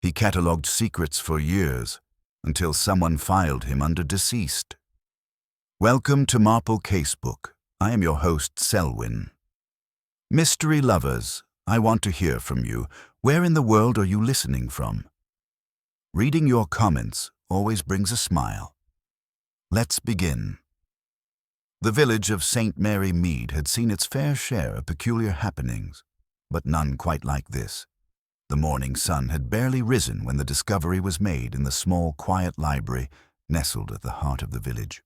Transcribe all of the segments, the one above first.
He catalogued secrets for years, until someone filed him under deceased. Welcome to Marple Casebook. I am your host, Selwyn. Mystery lovers, I want to hear from you. Where in the world are you listening from? Reading your comments always brings a smile. Let's begin. The village of St. Mary Mead had seen its fair share of peculiar happenings, but none quite like this. The morning sun had barely risen when the discovery was made in the small, quiet library nestled at the heart of the village.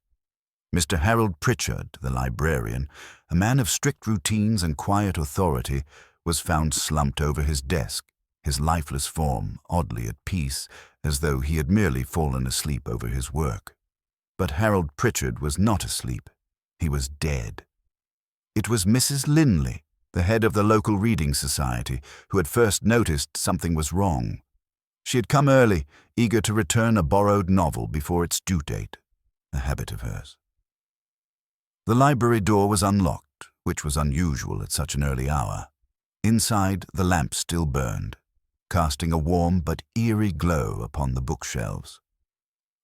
Mr. Harold Pritchard, the librarian, a man of strict routines and quiet authority, was found slumped over his desk, his lifeless form oddly at peace, as though he had merely fallen asleep over his work. But Harold Pritchard was not asleep. He was dead. It was Mrs. Linley, the head of the local reading society, who had first noticed something was wrong. She had come early, eager to return a borrowed novel before its due date, a habit of hers. The library door was unlocked, which was unusual at such an early hour. Inside, the lamp still burned, casting a warm but eerie glow upon the bookshelves.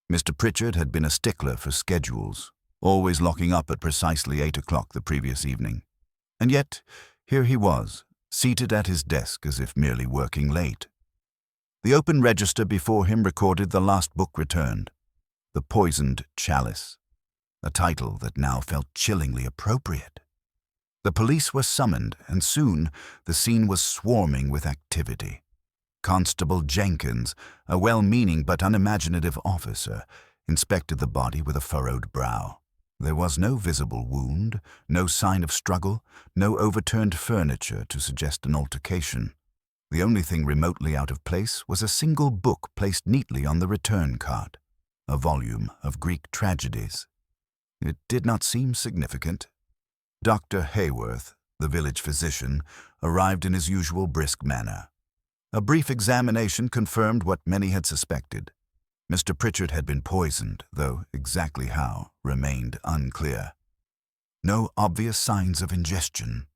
Mr. Pritchard had been a stickler for schedules, always locking up at precisely 8 o'clock the previous evening. And yet, here he was, seated at his desk as if merely working late. The open register before him recorded the last book returned, The Poisoned Chalice, a title that now felt chillingly appropriate. The police were summoned, and soon the scene was swarming with activity. Constable Jenkins, a well-meaning but unimaginative officer, inspected the body with a furrowed brow. There was no visible wound, no sign of struggle, no overturned furniture to suggest an altercation. The only thing remotely out of place was a single book placed neatly on the return cart, a volume of Greek tragedies. It did not seem significant. Dr. Hayworth, the village physician, arrived in his usual brisk manner. A brief examination confirmed what many had suspected. Mr. Pritchard had been poisoned, though exactly how remained unclear. "No obvious signs of ingestion,"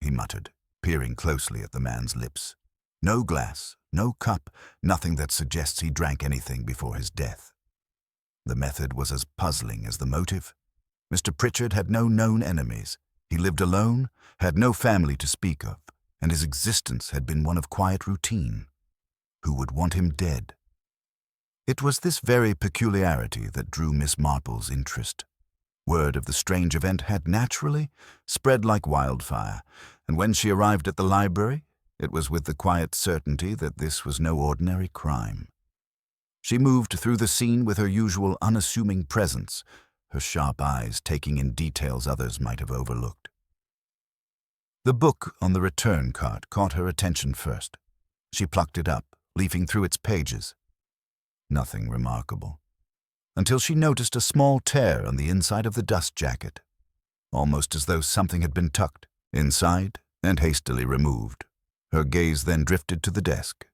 he muttered, peering closely at the man's lips. "No glass, no cup, nothing that suggests he drank anything before his death." The method was as puzzling as the motive. Mr. Pritchard had no known enemies. He lived alone, had no family to speak of, and his existence had been one of quiet routine. Who would want him dead? It was this very peculiarity that drew Miss Marple's interest. Word of the strange event had naturally spread like wildfire, and when she arrived at the library, it was with the quiet certainty that this was no ordinary crime. She moved through the scene with her usual unassuming presence, her sharp eyes taking in details others might have overlooked. The book on the return cart caught her attention first. She plucked it up, leafing through its pages. Nothing remarkable, until she noticed a small tear on the inside of the dust jacket, almost as though something had been tucked inside and hastily removed. Her gaze then drifted to the desk.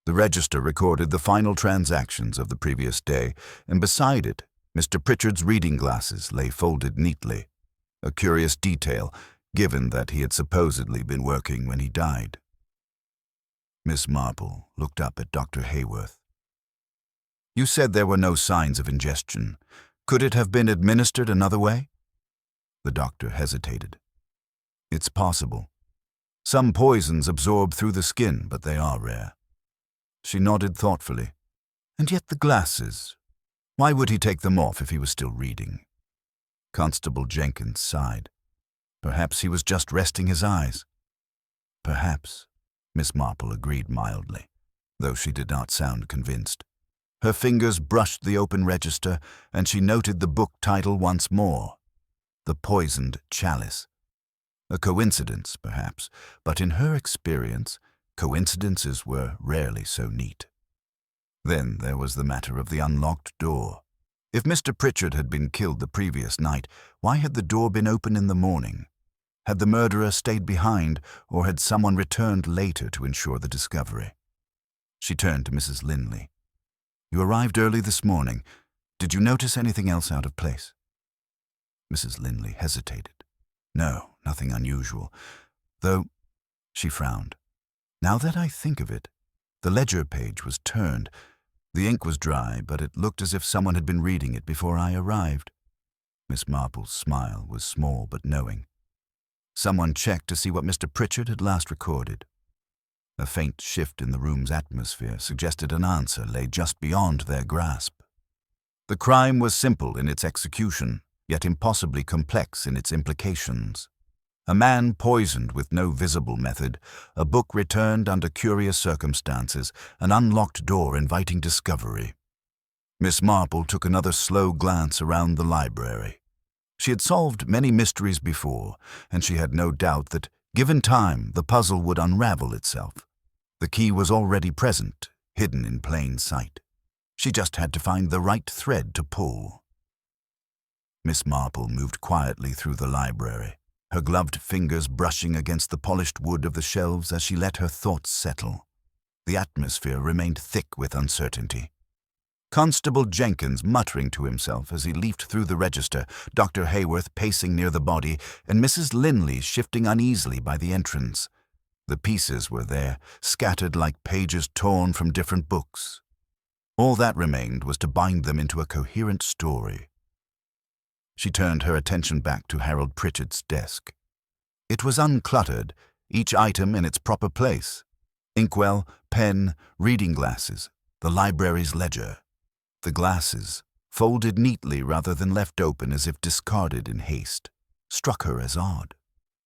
The register recorded the final transactions of the previous day, and beside it, Mr. Pritchard's reading glasses lay folded neatly, a curious detail, given that he had supposedly been working when he died. Miss Marple looked up at Dr. Hayworth. "You said there were no signs of ingestion. Could it have been administered another way?" The doctor hesitated. "It's possible. Some poisons absorb through the skin, but they are rare." She nodded thoughtfully. "And yet the glasses. Why would he take them off if he was still reading?" Constable Jenkins sighed. Perhaps he was just resting his eyes. "Perhaps," Miss Marple agreed mildly, though she did not sound convinced. Her fingers brushed the open register, and she noted the book title once more, The Poisoned Chalice. A coincidence, perhaps, but in her experience, coincidences were rarely so neat. Then there was the matter of the unlocked door. If Mr. Pritchard had been killed the previous night, why had the door been open in the morning? Had the murderer stayed behind, or had someone returned later to ensure the discovery? She turned to Mrs. Linley. "You arrived early this morning. Did you notice anything else out of place?" Mrs. Linley hesitated. "No, nothing unusual. Though," she frowned, "now that I think of it, The ledger page was turned. The ink was dry, but it looked as if someone had been reading it before I arrived. Miss Marple's smile was small but knowing. Someone checked to see what Mr. Pritchard had last recorded. A faint shift in the room's atmosphere suggested an answer lay just beyond their grasp. The crime was simple in its execution, yet impossibly complex in its implications. A man poisoned with no visible method, a book returned under curious circumstances, an unlocked door inviting discovery. Miss Marple took another slow glance around the library. She had solved many mysteries before, and she had no doubt that, given time, the puzzle would unravel itself. The key was already present, hidden in plain sight. She just had to find the right thread to pull. Miss Marple moved quietly through the library, her gloved fingers brushing against the polished wood of the shelves as she let her thoughts settle. The atmosphere remained thick with uncertainty. Constable Jenkins muttering to himself as he leafed through the register, Dr. Hayworth pacing near the body, and Mrs. Linley shifting uneasily by the entrance. The pieces were there, scattered like pages torn from different books. All that remained was to bind them into a coherent story. She turned her attention back to Harold Pritchard's desk. It was uncluttered, each item in its proper place. Inkwell, pen, reading glasses, the library's ledger. The glasses, folded neatly rather than left open as if discarded in haste, struck her as odd.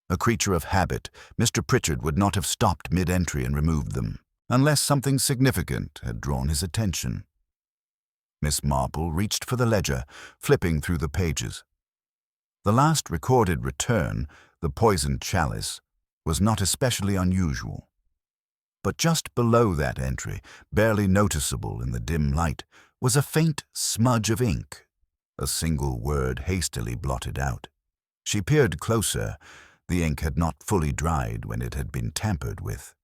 A creature of habit, Mr. Pritchard would not have stopped mid-entry and removed them, unless something significant had drawn his attention. Miss Marple reached for the ledger, flipping through the pages. The last recorded return, the poisoned chalice, was not especially unusual. But just below that entry, barely noticeable in the dim light, was a faint smudge of ink, a single word hastily blotted out. She peered closer. The ink had not fully dried when it had been tampered with.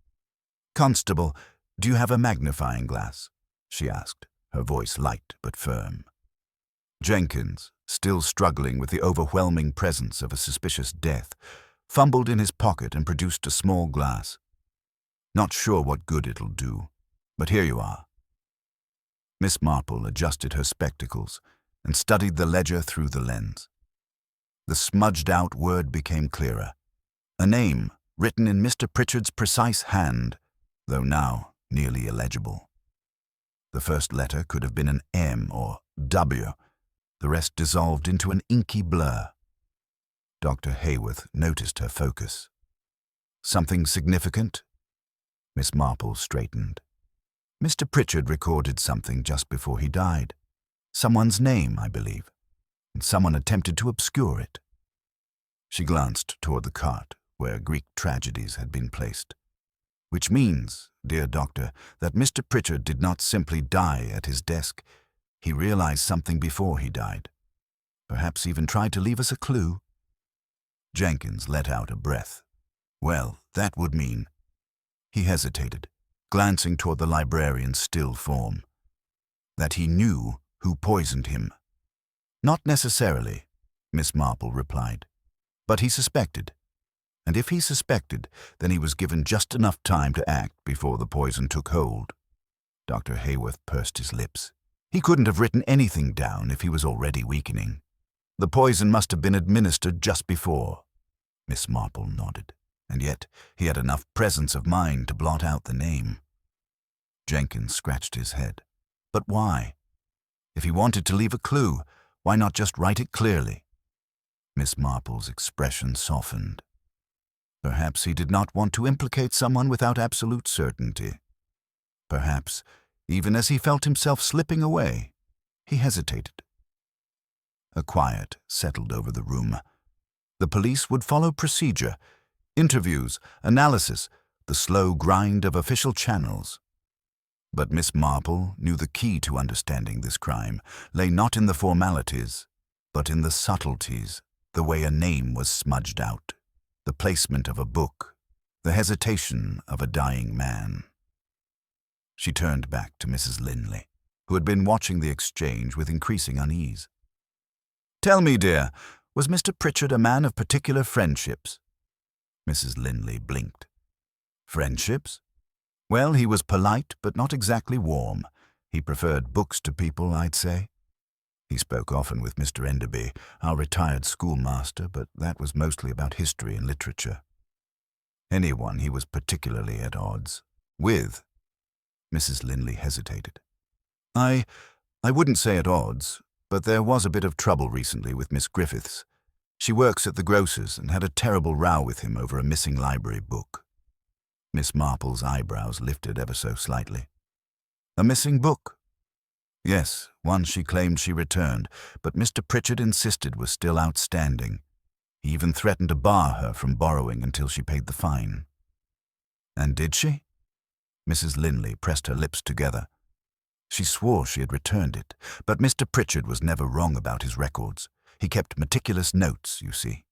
"Constable, do you have a magnifying glass?" she asked, her voice light but firm. Jenkins, still struggling with the overwhelming presence of a suspicious death, fumbled in his pocket and produced a small glass. "Not sure what good it'll do, but here you are." Miss Marple adjusted her spectacles and studied the ledger through the lens. The smudged-out word became clearer. A name, written in Mr. Pritchard's precise hand, though now nearly illegible. The first letter could have been an M or W. The rest dissolved into an inky blur. Dr. Hayworth noticed her focus. "Something significant?" Miss Marple straightened. "Mr. Pritchard recorded something just before he died. Someone's name, I believe, and someone attempted to obscure it." She glanced toward the cart where Greek tragedies had been placed. "Which means, dear doctor, that Mr. Pritchard did not simply die at his desk. He realized something before he died. Perhaps even tried to leave us a clue." Jenkins let out a breath. "Well, that would mean—" He hesitated, glancing toward the librarian's still form. "That he knew who poisoned him." "Not necessarily," Miss Marple replied. "But he suspected. And if he suspected, then he was given just enough time to act before the poison took hold." Dr. Hayworth pursed his lips. "He couldn't have written anything down if he was already weakening. The poison must have been administered just before." Miss Marple nodded. "And yet he had enough presence of mind to blot out the name." Jenkins scratched his head. "But why? If he wanted to leave a clue, why not just write it clearly?" Miss Marple's expression softened. Perhaps he did not want to implicate someone without absolute certainty. Perhaps, even as he felt himself slipping away, he hesitated. A quiet settled over the room. The police would follow procedure, interviews, analysis, the slow grind of official channels. But Miss Marple knew the key to understanding this crime lay not in the formalities, but in the subtleties, the way a name was smudged out, the placement of a book, the hesitation of a dying man. She turned back to Mrs. Linley, who had been watching the exchange with increasing unease. "Tell me, dear, was Mr. Pritchard a man of particular friendships?" Mrs. Linley blinked. "Friendships? Well, he was polite, but not exactly warm. He preferred books to people, I'd say. He spoke often with Mr. Enderby, our retired schoolmaster, but that was mostly about history and literature. Anyone he was particularly at odds with. Mrs. Linley hesitated. I wouldn't say at odds, but there was a bit of trouble recently with Miss Griffiths. She works at the grocer's and had a terrible row with him over a missing library book. Miss Marple's eyebrows lifted ever so slightly. A missing book? Yes, one she claimed she returned, but Mr. Pritchard insisted was still outstanding. He even threatened to bar her from borrowing until she paid the fine. And did she? Mrs. Linley pressed her lips together. She swore she had returned it, but Mr. Pritchard was never wrong about his records. He kept meticulous notes, you see.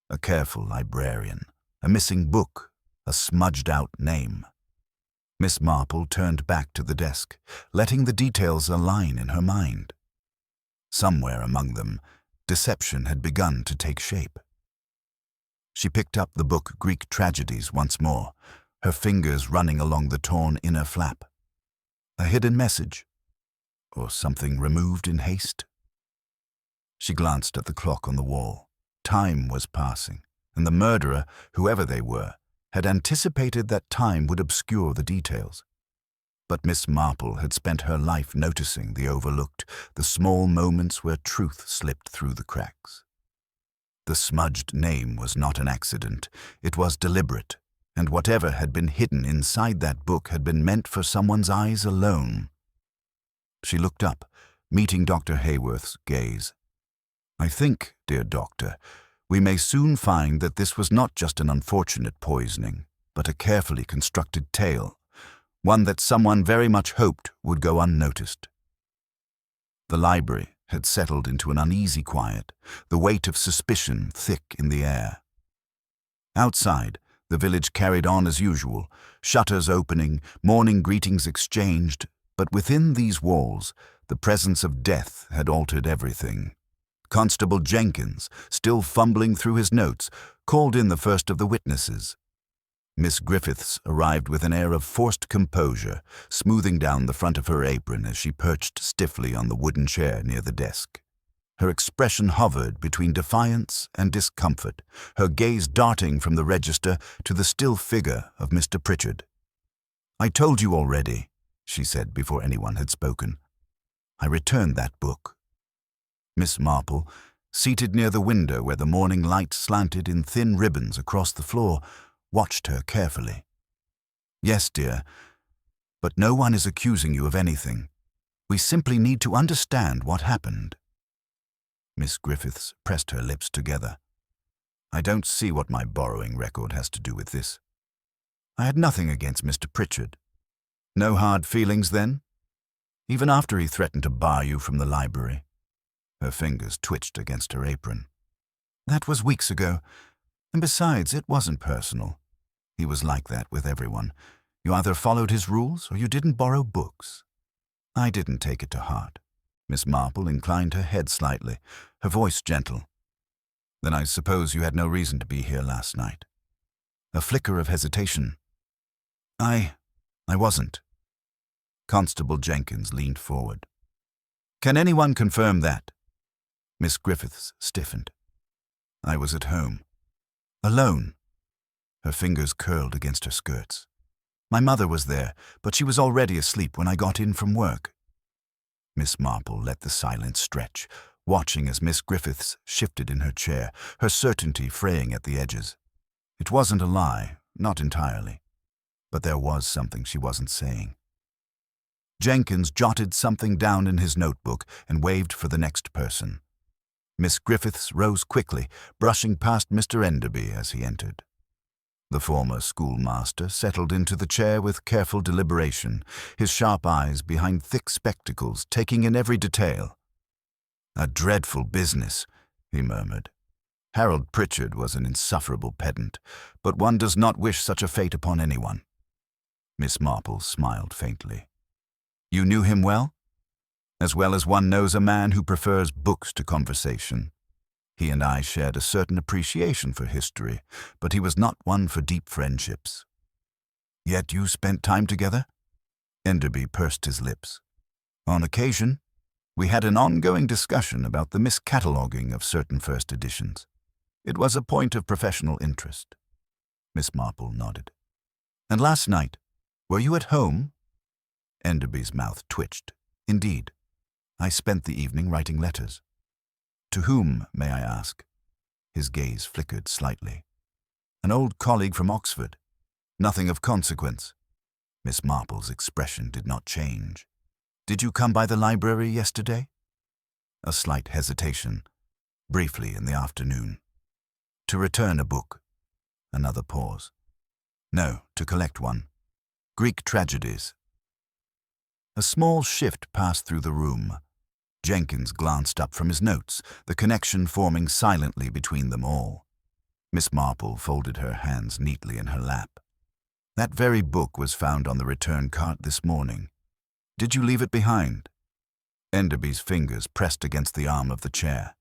A careful librarian, a missing book, a smudged-out name. Miss Marple turned back to the desk, letting the details align in her mind. Somewhere among them, deception had begun to take shape. She picked up the book Greek Tragedies once more, her fingers running along the torn inner flap. A hidden message, or something removed in haste? She glanced at the clock on the wall. Time was passing, and the murderer, whoever they were, had anticipated that time would obscure the details. But Miss Marple had spent her life noticing the overlooked, the small moments where truth slipped through the cracks. The smudged name was not an accident. It was deliberate, and whatever had been hidden inside that book had been meant for someone's eyes alone. She looked up, meeting Dr. Hayworth's gaze. I think, dear doctor, we may soon find that this was not just an unfortunate poisoning, but a carefully constructed tale, one that someone very much hoped would go unnoticed. The library had settled into an uneasy quiet, the weight of suspicion thick in the air. Outside, the village carried on as usual, shutters opening, morning greetings exchanged, but within these walls, the presence of death had altered everything. Constable Jenkins, still fumbling through his notes, called in the first of the witnesses. Miss Griffiths arrived with an air of forced composure, smoothing down the front of her apron as she perched stiffly on the wooden chair near the desk. Her expression hovered between defiance and discomfort, her gaze darting from the register to the still figure of Mr. Pritchard. I told you already, she said before anyone had spoken. I returned that book. Miss Marple, seated near the window where the morning light slanted in thin ribbons across the floor, watched her carefully. Yes, dear, but no one is accusing you of anything. We simply need to understand what happened. Miss Griffiths pressed her lips together. I don't see what my borrowing record has to do with this. I had nothing against Mr. Pritchard. No hard feelings then? Even after he threatened to bar you from the library? Her fingers twitched against her apron. That was weeks ago, and besides, it wasn't personal. He was like that with everyone. You either followed his rules or you didn't borrow books. I didn't take it to heart. Miss Marple inclined her head slightly, her voice gentle. Then I suppose you had no reason to be here last night. A flicker of hesitation. I wasn't. Constable Jenkins leaned forward. Can anyone confirm that? Miss Griffiths stiffened. I was at home. Alone. Her fingers curled against her skirts. My mother was there, but she was already asleep when I got in from work. Miss Marple let the silence stretch, watching as Miss Griffiths shifted in her chair, her certainty fraying at the edges. It wasn't a lie, not entirely. But there was something she wasn't saying. Jenkins jotted something down in his notebook and waved for the next person. Miss Griffiths rose quickly, brushing past Mr. Enderby as he entered. The former schoolmaster settled into the chair with careful deliberation, his sharp eyes behind thick spectacles taking in every detail. A dreadful business, he murmured. Harold Pritchard was an insufferable pedant, but one does not wish such a fate upon anyone. Miss Marple smiled faintly. You knew him well? As well as one knows a man who prefers books to conversation. He and I shared a certain appreciation for history, but he was not one for deep friendships. Yet you spent time together? Enderby pursed his lips. On occasion, we had an ongoing discussion about the miscataloguing of certain first editions. It was a point of professional interest. Miss Marple nodded. And last night, were you at home? Enderby's mouth twitched. Indeed. I spent the evening writing letters. To whom, may I ask? His gaze flickered slightly. An old colleague from Oxford. Nothing of consequence. Miss Marple's expression did not change. Did you come by the library yesterday? A slight hesitation. Briefly in the afternoon. To return a book. Another pause. No, to collect one. Greek tragedies. A small shift passed through the room. Jenkins glanced up from his notes, the connection forming silently between them all. Miss Marple folded her hands neatly in her lap. That very book was found on the return cart this morning. Did you leave it behind? Enderby's fingers pressed against the arm of the chair.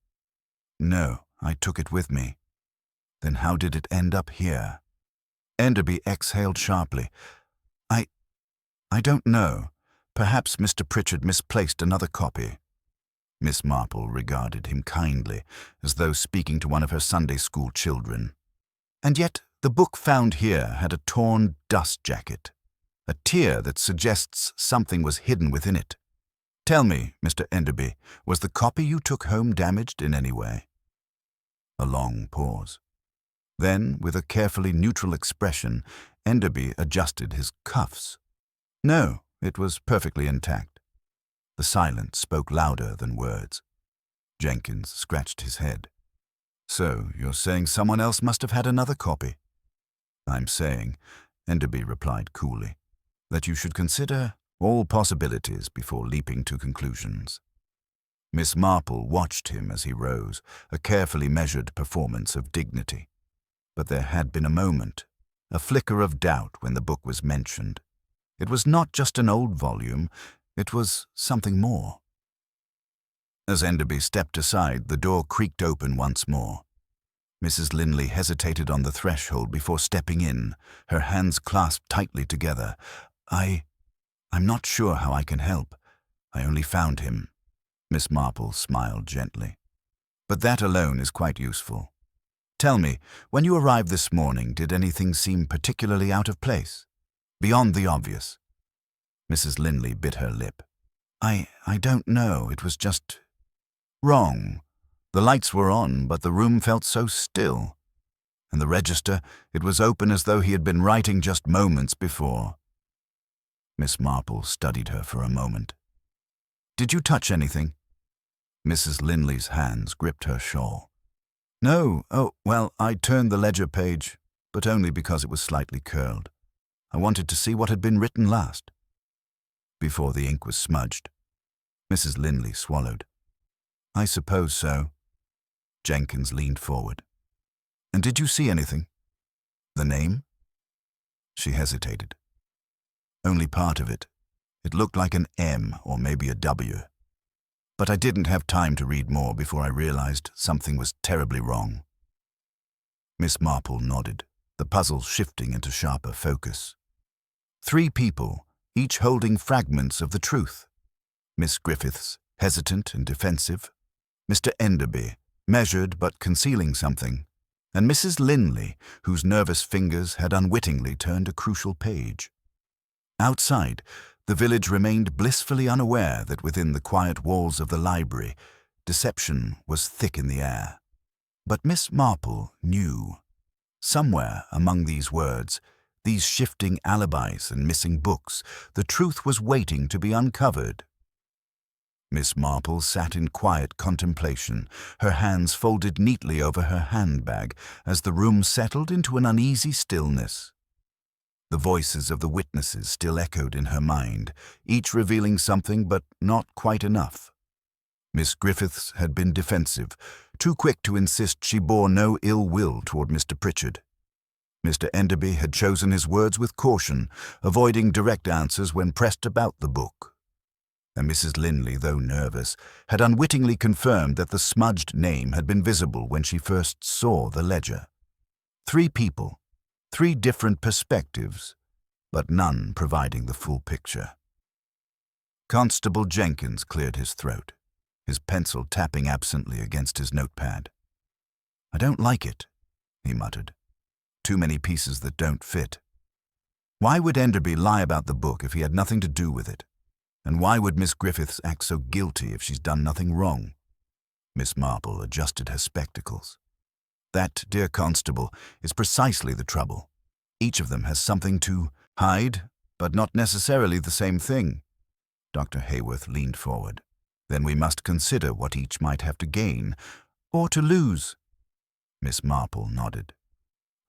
No, I took it with me. Then how did it end up here? Enderby exhaled sharply. I don't know. Perhaps Mr. Pritchard misplaced another copy. Miss Marple regarded him kindly, as though speaking to one of her Sunday school children. And yet the book found here had a torn dust jacket, a tear that suggests something was hidden within it. Tell me, Mr. Enderby, was the copy you took home damaged in any way? A long pause. Then, with a carefully neutral expression, Enderby adjusted his cuffs. No, it was perfectly intact. The silence spoke louder than words. Jenkins scratched his head. So, you're saying someone else must have had another copy? I'm saying, Enderby replied coolly, that you should consider all possibilities before leaping to conclusions. Miss Marple watched him as he rose, a carefully measured performance of dignity. But there had been a moment, a flicker of doubt when the book was mentioned. It was not just an old volume, it was something more. As Enderby stepped aside, the door creaked open once more. Mrs. Linley hesitated on the threshold before stepping in, her hands clasped tightly together. I'm not sure how I can help. I only found him. Miss Marple smiled gently. But that alone is quite useful. Tell me, when you arrived this morning, did anything seem particularly out of place? Beyond the obvious. Mrs. Linley bit her lip. I don't know, it was just wrong. The lights were on, but the room felt so still. And the register, it was open as though he had been writing just moments before. Miss Marple studied her for a moment. Did you touch anything? Mrs. Linley's hands gripped her shawl. No, well, I turned the ledger page, but only because it was slightly curled. I wanted to see what had been written last. Before the ink was smudged. Mrs. Linley swallowed. I suppose so. Jenkins leaned forward. And did you see anything? The name? She hesitated. Only part of it. It looked like an M or maybe a W. But I didn't have time to read more before I realized something was terribly wrong. Miss Marple nodded, the puzzle shifting into sharper focus. 3 people, each holding fragments of the truth. Miss Griffiths, hesitant and defensive. Mr. Enderby, measured but concealing something. And Mrs. Linley, whose nervous fingers had unwittingly turned a crucial page. Outside, the village remained blissfully unaware that within the quiet walls of the library, deception was thick in the air. But Miss Marple knew. Somewhere among these words, these shifting alibis and missing books, the truth was waiting to be uncovered. Miss Marple sat in quiet contemplation, her hands folded neatly over her handbag as the room settled into an uneasy stillness. The voices of the witnesses still echoed in her mind, each revealing something but not quite enough. Miss Griffiths had been defensive, too quick to insist she bore no ill will toward Mr. Pritchard. Mr. Enderby had chosen his words with caution, avoiding direct answers when pressed about the book. And Mrs. Linley, though nervous, had unwittingly confirmed that the smudged name had been visible when she first saw the ledger. 3 people, 3 different perspectives, but none providing the full picture. Constable Jenkins cleared his throat, his pencil tapping absently against his notepad. "I don't like it," he muttered. "Too many pieces that don't fit. Why would Enderby lie about the book if he had nothing to do with it? And why would Miss Griffiths act so guilty if she's done nothing wrong?" Miss Marple adjusted her spectacles. "That, dear Constable, is precisely the trouble. Each of them has something to hide, but not necessarily the same thing." Dr. Hayworth leaned forward. "Then we must consider what each might have to gain, or to lose." Miss Marple nodded.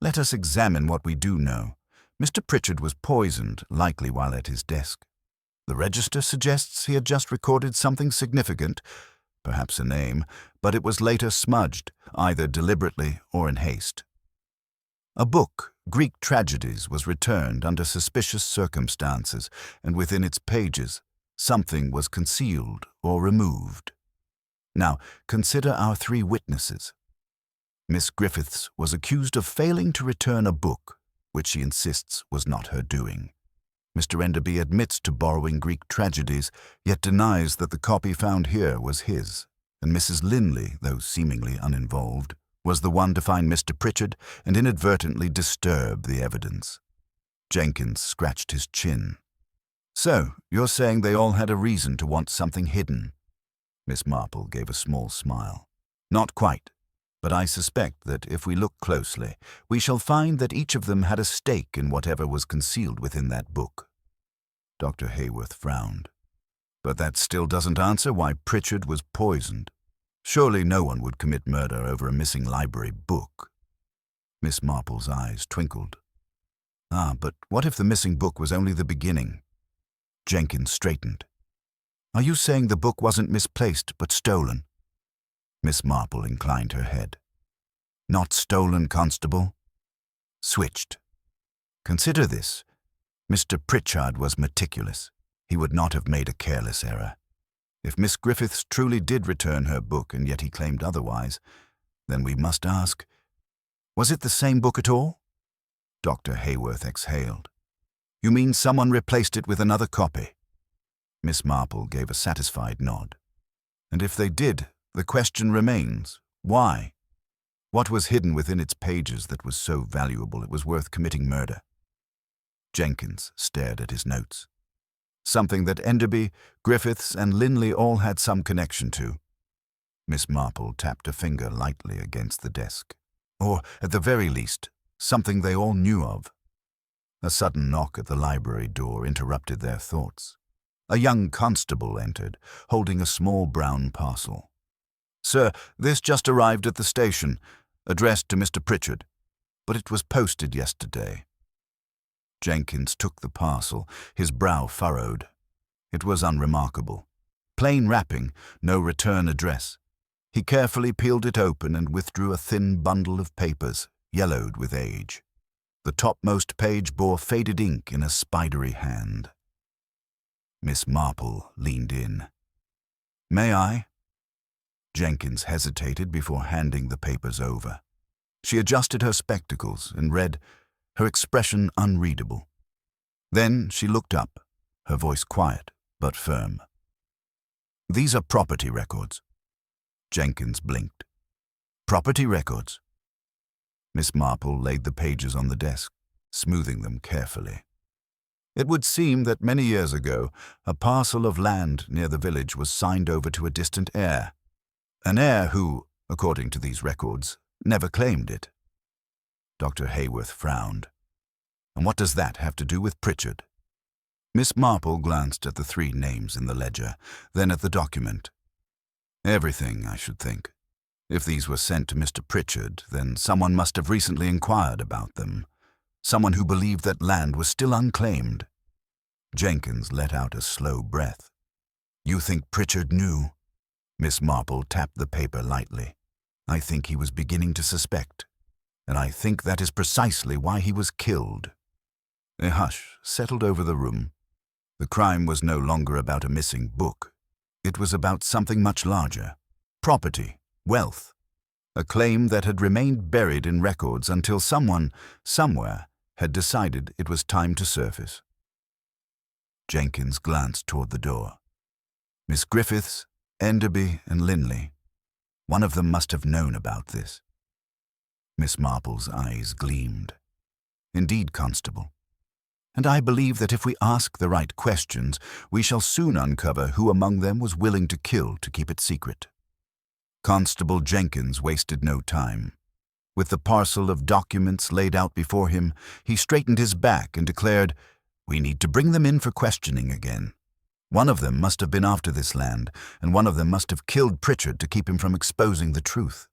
"Let us examine what we do know. Mr. Pritchard was poisoned, likely while at his desk. The register suggests he had just recorded something significant, perhaps a name, but it was later smudged, either deliberately or in haste. A book, Greek Tragedies, was returned under suspicious circumstances, and within its pages, something was concealed or removed. Now, consider our three witnesses. Miss Griffiths was accused of failing to return a book, which she insists was not her doing. Mr. Enderby admits to borrowing Greek Tragedies, yet denies that the copy found here was his, and Mrs. Linley, though seemingly uninvolved, was the one to find Mr. Pritchard and inadvertently disturb the evidence. Jenkins scratched his chin. "So, you're saying they all had a reason to want something hidden?" Miss Marple gave a small smile. "Not quite, but I suspect that if we look closely, we shall find that each of them had a stake in whatever was concealed within that book." Dr. Hayworth frowned. "But that still doesn't answer why Pritchard was poisoned. Surely no one would commit murder over a missing library book." Miss Marple's eyes twinkled. But what if the missing book was only the beginning?" Jenkins straightened. "Are you saying the book wasn't misplaced but stolen?" Miss Marple inclined her head. "Not stolen, Constable. Switched. Consider this. Mr. Pritchard was meticulous. He would not have made a careless error. If Miss Griffiths truly did return her book and yet he claimed otherwise, then we must ask, was it the same book at all?" Dr. Hayworth exhaled. "You mean someone replaced it with another copy?" Miss Marple gave a satisfied nod. "And if they did, the question remains, why? What was hidden within its pages that was so valuable it was worth committing murder?" Jenkins stared at his notes. "Something that Enderby, Griffiths, and Linley all had some connection to." Miss Marple tapped a finger lightly against the desk. "Or, at the very least, something they all knew of." A sudden knock at the library door interrupted their thoughts. A young constable entered, holding a small brown parcel. "Sir, this just arrived at the station, addressed to Mr. Pritchard, but it was posted yesterday." Jenkins took the parcel, his brow furrowed. It was unremarkable. Plain wrapping, no return address. He carefully peeled it open and withdrew a thin bundle of papers, yellowed with age. The topmost page bore faded ink in a spidery hand. Miss Marple leaned in. "May I?" Jenkins hesitated before handing the papers over. She adjusted her spectacles and read, her expression unreadable. Then she looked up, her voice quiet but firm. "These are property records." Jenkins blinked. "Property records?" Miss Marple laid the pages on the desk, smoothing them carefully. "It would seem that many years ago, a parcel of land near the village was signed over to a distant heir. An heir who, according to these records, never claimed it." Dr. Hayworth frowned. "And what does that have to do with Pritchard?" Miss Marple glanced at the three names in the ledger, then at the document. "Everything, I should think. If these were sent to Mr. Pritchard, then someone must have recently inquired about them. Someone who believed that land was still unclaimed." Jenkins let out a slow breath. "You think Pritchard knew?" Miss Marple tapped the paper lightly. "I think he was beginning to suspect, and I think that is precisely why he was killed." A hush settled over the room. The crime was no longer about a missing book. It was about something much larger. Property, wealth, a claim that had remained buried in records until someone, somewhere, had decided it was time to surface. Jenkins glanced toward the door. Miss Griffiths, Enderby, and Linley. One of them must have known about this. Miss Marple's eyes gleamed. Indeed, Constable. And I believe that if we ask the right questions, we shall soon uncover who among them was willing to kill to keep it secret. Constable Jenkins wasted no time. With the parcel of documents laid out before him, he straightened his back and declared, "We need to bring them in for questioning again. One of them must have been after this land, and one of them must have killed Pritchard to keep him from exposing the truth."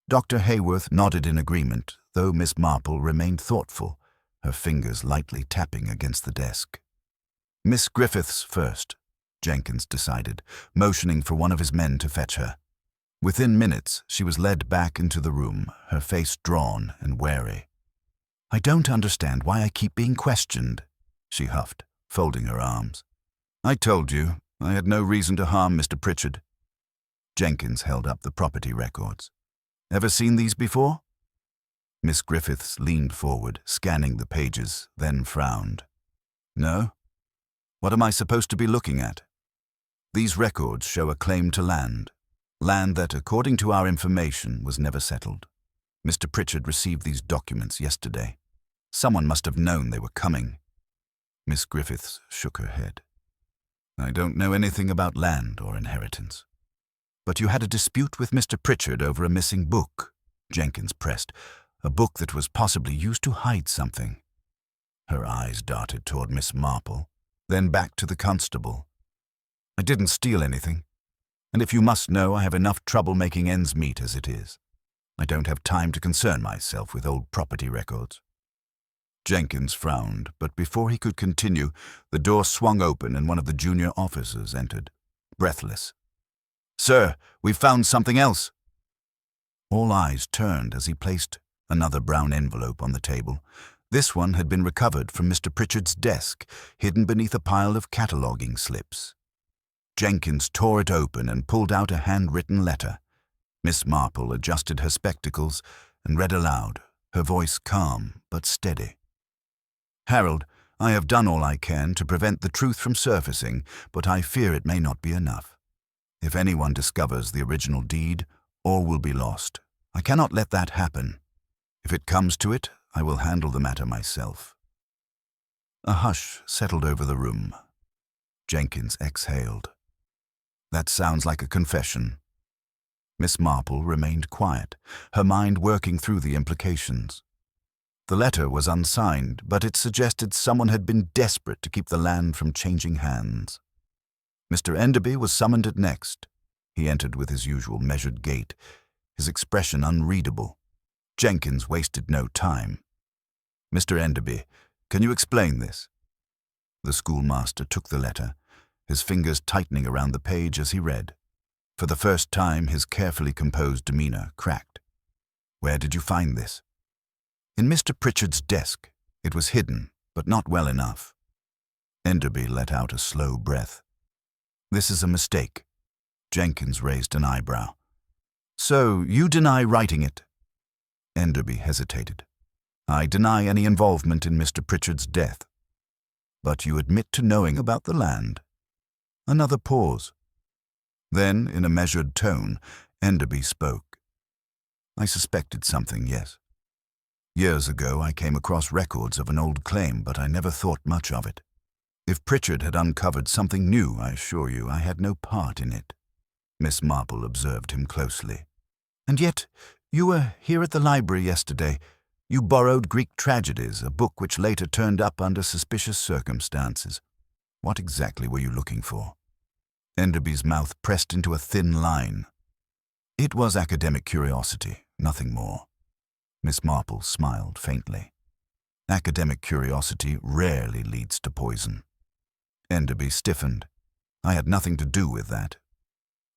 Dr. Hayworth nodded in agreement, though Miss Marple remained thoughtful, her fingers lightly tapping against the desk. "Miss Griffiths first," Jenkins decided, motioning for one of his men to fetch her. Within minutes, she was led back into the room, her face drawn and wary. "I don't understand why I keep being questioned," she huffed, folding her arms. "I told you, I had no reason to harm Mr. Pritchard." Jenkins held up the property records. "Ever seen these before?" Miss Griffiths leaned forward, scanning the pages, then frowned. "No? What am I supposed to be looking at?" "These records show a claim to land that, according to our information, was never settled. Mr. Pritchard received these documents yesterday. Someone must have known they were coming." Miss Griffiths shook her head. "I don't know anything about land or inheritance." "But you had a dispute with Mr. Pritchard over a missing book," Jenkins pressed, "a book that was possibly used to hide something." Her eyes darted toward Miss Marple, then back to the constable. "I didn't steal anything. And if you must know, I have enough trouble making ends meet as it is. I don't have time to concern myself with old property records." Jenkins frowned, but before he could continue, the door swung open and one of the junior officers entered, breathless. "Sir, we've found something else." All eyes turned as he placed another brown envelope on the table. This one had been recovered from Mr. Pritchard's desk, hidden beneath a pile of cataloguing slips. Jenkins tore it open and pulled out a handwritten letter. Miss Marple adjusted her spectacles and read aloud, her voice calm but steady. "Harold, I have done all I can to prevent the truth from surfacing, but I fear it may not be enough. If anyone discovers the original deed, all will be lost. I cannot let that happen. If it comes to it, I will handle the matter myself." A hush settled over the room. Jenkins exhaled. "That sounds like a confession." Miss Marple remained quiet, her mind working through the implications. The letter was unsigned, but it suggested someone had been desperate to keep the land from changing hands. Mr. Enderby was summoned at next. He entered with his usual measured gait, his expression unreadable. Jenkins wasted no time. "Mr. Enderby, can you explain this?" The schoolmaster took the letter, his fingers tightening around the page as he read. For the first time, his carefully composed demeanor cracked. "Where did you find this?" "In Mr. Pritchard's desk. It was hidden, but not well enough." Enderby let out a slow breath. "This is a mistake." Jenkins raised an eyebrow. "So, you deny writing it?" Enderby hesitated. "I deny any involvement in Mr. Pritchard's death." "But you admit to knowing about the land?" Another pause. Then, in a measured tone, Enderby spoke. "I suspected something, yes. Years ago, I came across records of an old claim, but I never thought much of it. If Pritchard had uncovered something new, I assure you, I had no part in it." Miss Marple observed him closely. "And yet, you were here at the library yesterday. You borrowed Greek tragedies, a book which later turned up under suspicious circumstances. What exactly were you looking for?" Enderby's mouth pressed into a thin line. "It was academic curiosity, nothing more." Miss Marple smiled faintly. "Academic curiosity rarely leads to poison." Enderby stiffened. "I had nothing to do with that."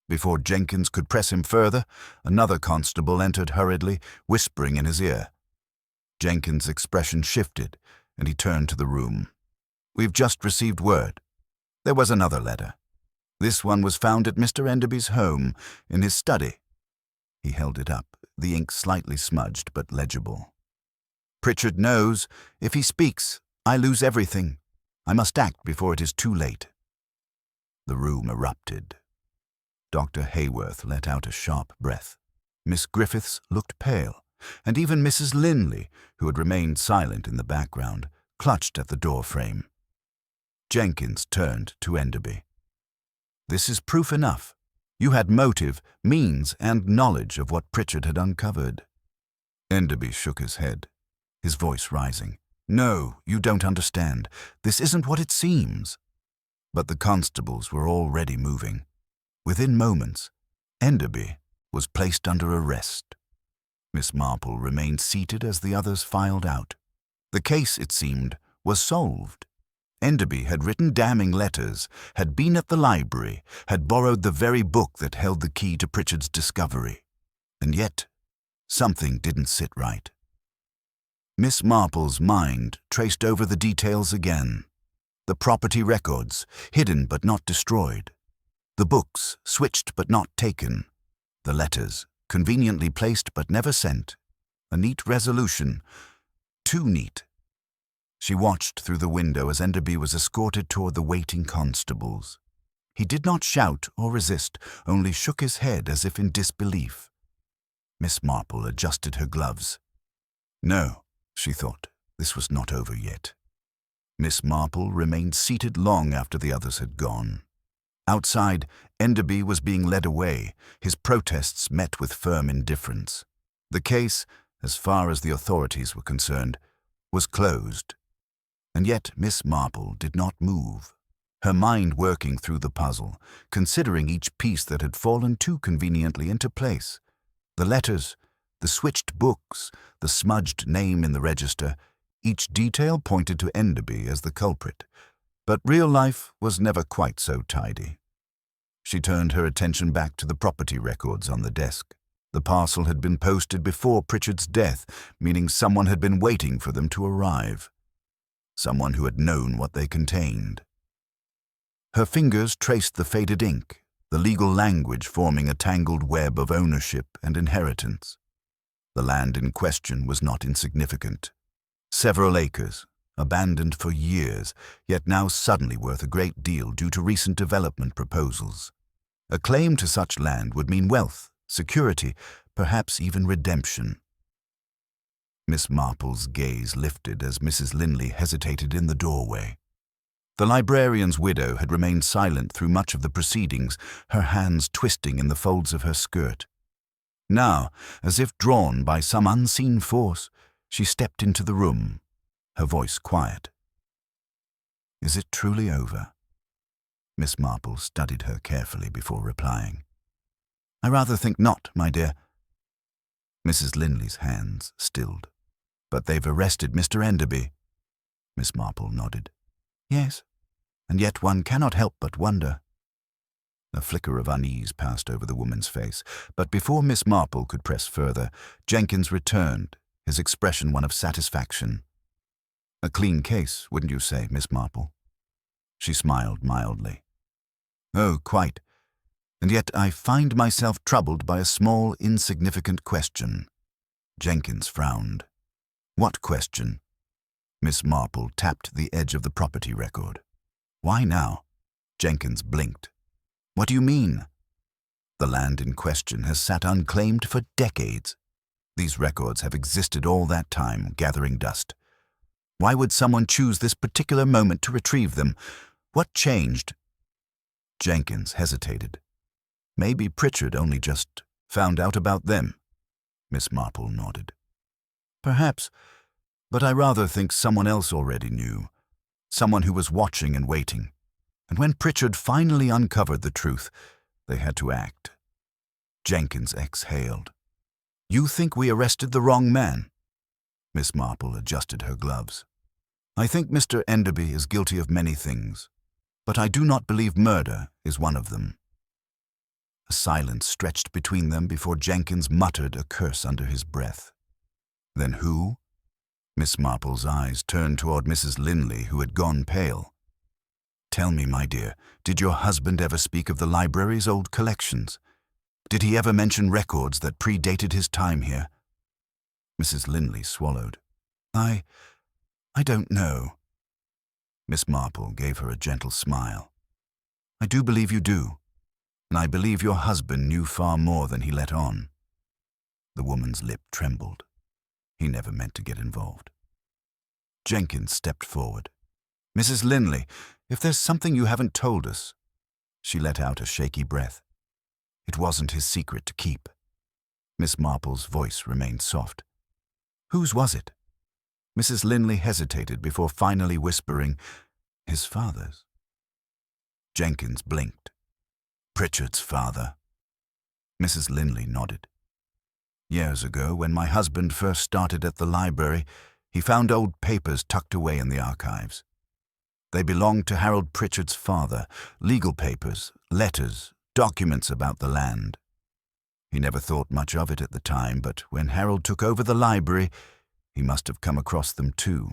Before Jenkins could press him further, another constable entered hurriedly, whispering in his ear. Jenkins' expression shifted, and he turned to the room. "We've just received word. There was another letter. This one was found at Mr. Enderby's home, in his study." He held it up, the ink slightly smudged but legible. Pritchard knows. If he speaks, I lose everything. I must act before it is too late." The room erupted. Dr. Hayworth let out a sharp breath. Miss Griffiths looked pale, and even Mrs. Linley, who had remained silent in the background, clutched at the door frame. Jenkins turned to Enderby. "This is proof enough. You had motive, means, and knowledge of what Pritchard had uncovered." Enderby shook his head, his voice rising. "No, you don't understand. This isn't what it seems." But the constables were already moving. Within moments, Enderby was placed under arrest. Miss Marple remained seated as the others filed out. The case, it seemed, was solved. Enderby had written damning letters, had been at the library, had borrowed the very book that held the key to Pritchard's discovery. And yet, something didn't sit right. Miss Marple's mind traced over the details again. The property records, hidden but not destroyed. The books, switched but not taken. The letters, conveniently placed but never sent. A neat resolution. Too neat. She watched through the window as Enderby was escorted toward the waiting constables. He did not shout or resist, only shook his head as if in disbelief. Miss Marple adjusted her gloves. No, she thought, this was not over yet. Miss Marple remained seated long after the others had gone. Outside, Enderby was being led away, his protests met with firm indifference. The case, as far as the authorities were concerned, was closed. And yet Miss Marple did not move, her mind working through the puzzle, considering each piece that had fallen too conveniently into place. The letters, the switched books, the smudged name in the register, each detail pointed to Enderby as the culprit. But real life was never quite so tidy. She turned her attention back to the property records on the desk. The parcel had been posted before Pritchard's death, meaning someone had been waiting for them to arrive. Someone who had known what they contained. Her fingers traced the faded ink, the legal language forming a tangled web of ownership and inheritance. The land in question was not insignificant. Several acres, abandoned for years, yet now suddenly worth a great deal due to recent development proposals. A claim to such land would mean wealth, security, perhaps even redemption. Miss Marple's gaze lifted as Mrs. Linley hesitated in the doorway. The librarian's widow had remained silent through much of the proceedings, her hands twisting in the folds of her skirt. Now, as if drawn by some unseen force, she stepped into the room, her voice quiet. "Is it truly over?" Miss Marple studied her carefully before replying. "I rather think not, my dear." Mrs. Linley's hands stilled. "But they've arrested Mr. Enderby." Miss Marple nodded. "Yes, and yet one cannot help but wonder." A flicker of unease passed over the woman's face, but before Miss Marple could press further, Jenkins returned, his expression one of satisfaction. "A clean case, wouldn't you say, Miss Marple?" She smiled mildly. "Oh, quite. And yet I find myself troubled by a small, insignificant question." Jenkins frowned. "What question?" Miss Marple tapped the edge of the property record. "Why now?" Jenkins blinked. "What do you mean?" "The land in question has sat unclaimed for decades. These records have existed all that time, gathering dust. Why would someone choose this particular moment to retrieve them? What changed?" Jenkins hesitated. "Maybe Pritchard only just found out about them." Miss Marple nodded. "Perhaps, but I rather think someone else already knew. Someone who was watching and waiting. And when Pritchard finally uncovered the truth, they had to act." Jenkins exhaled. "You think we arrested the wrong man?" Miss Marple adjusted her gloves. "I think Mr. Enderby is guilty of many things, but I do not believe murder is one of them." A silence stretched between them before Jenkins muttered a curse under his breath. "Then who?" Miss Marple's eyes turned toward Mrs. Linley, who had gone pale. "Tell me, my dear, did your husband ever speak of the library's old collections? Did he ever mention records that predated his time here?" Mrs. Linley swallowed. I don't know. Miss Marple gave her a gentle smile. I do believe you do, and I believe your husband knew far more than he let on. The woman's lip trembled. He never meant to get involved. Jenkins stepped forward. Mrs. Linley, if there's something you haven't told us. She let out a shaky breath. It wasn't his secret to keep. Miss Marple's voice remained soft. Whose was it? Mrs. Linley hesitated before finally whispering, his father's. Jenkins blinked. Pritchard's father. Mrs. Linley nodded. Years ago, when my husband first started at the library, he found old papers tucked away in the archives. They belonged to Harold Pritchard's father, legal papers, letters, documents about the land. He never thought much of it at the time, but when Harold took over the library, he must have come across them too.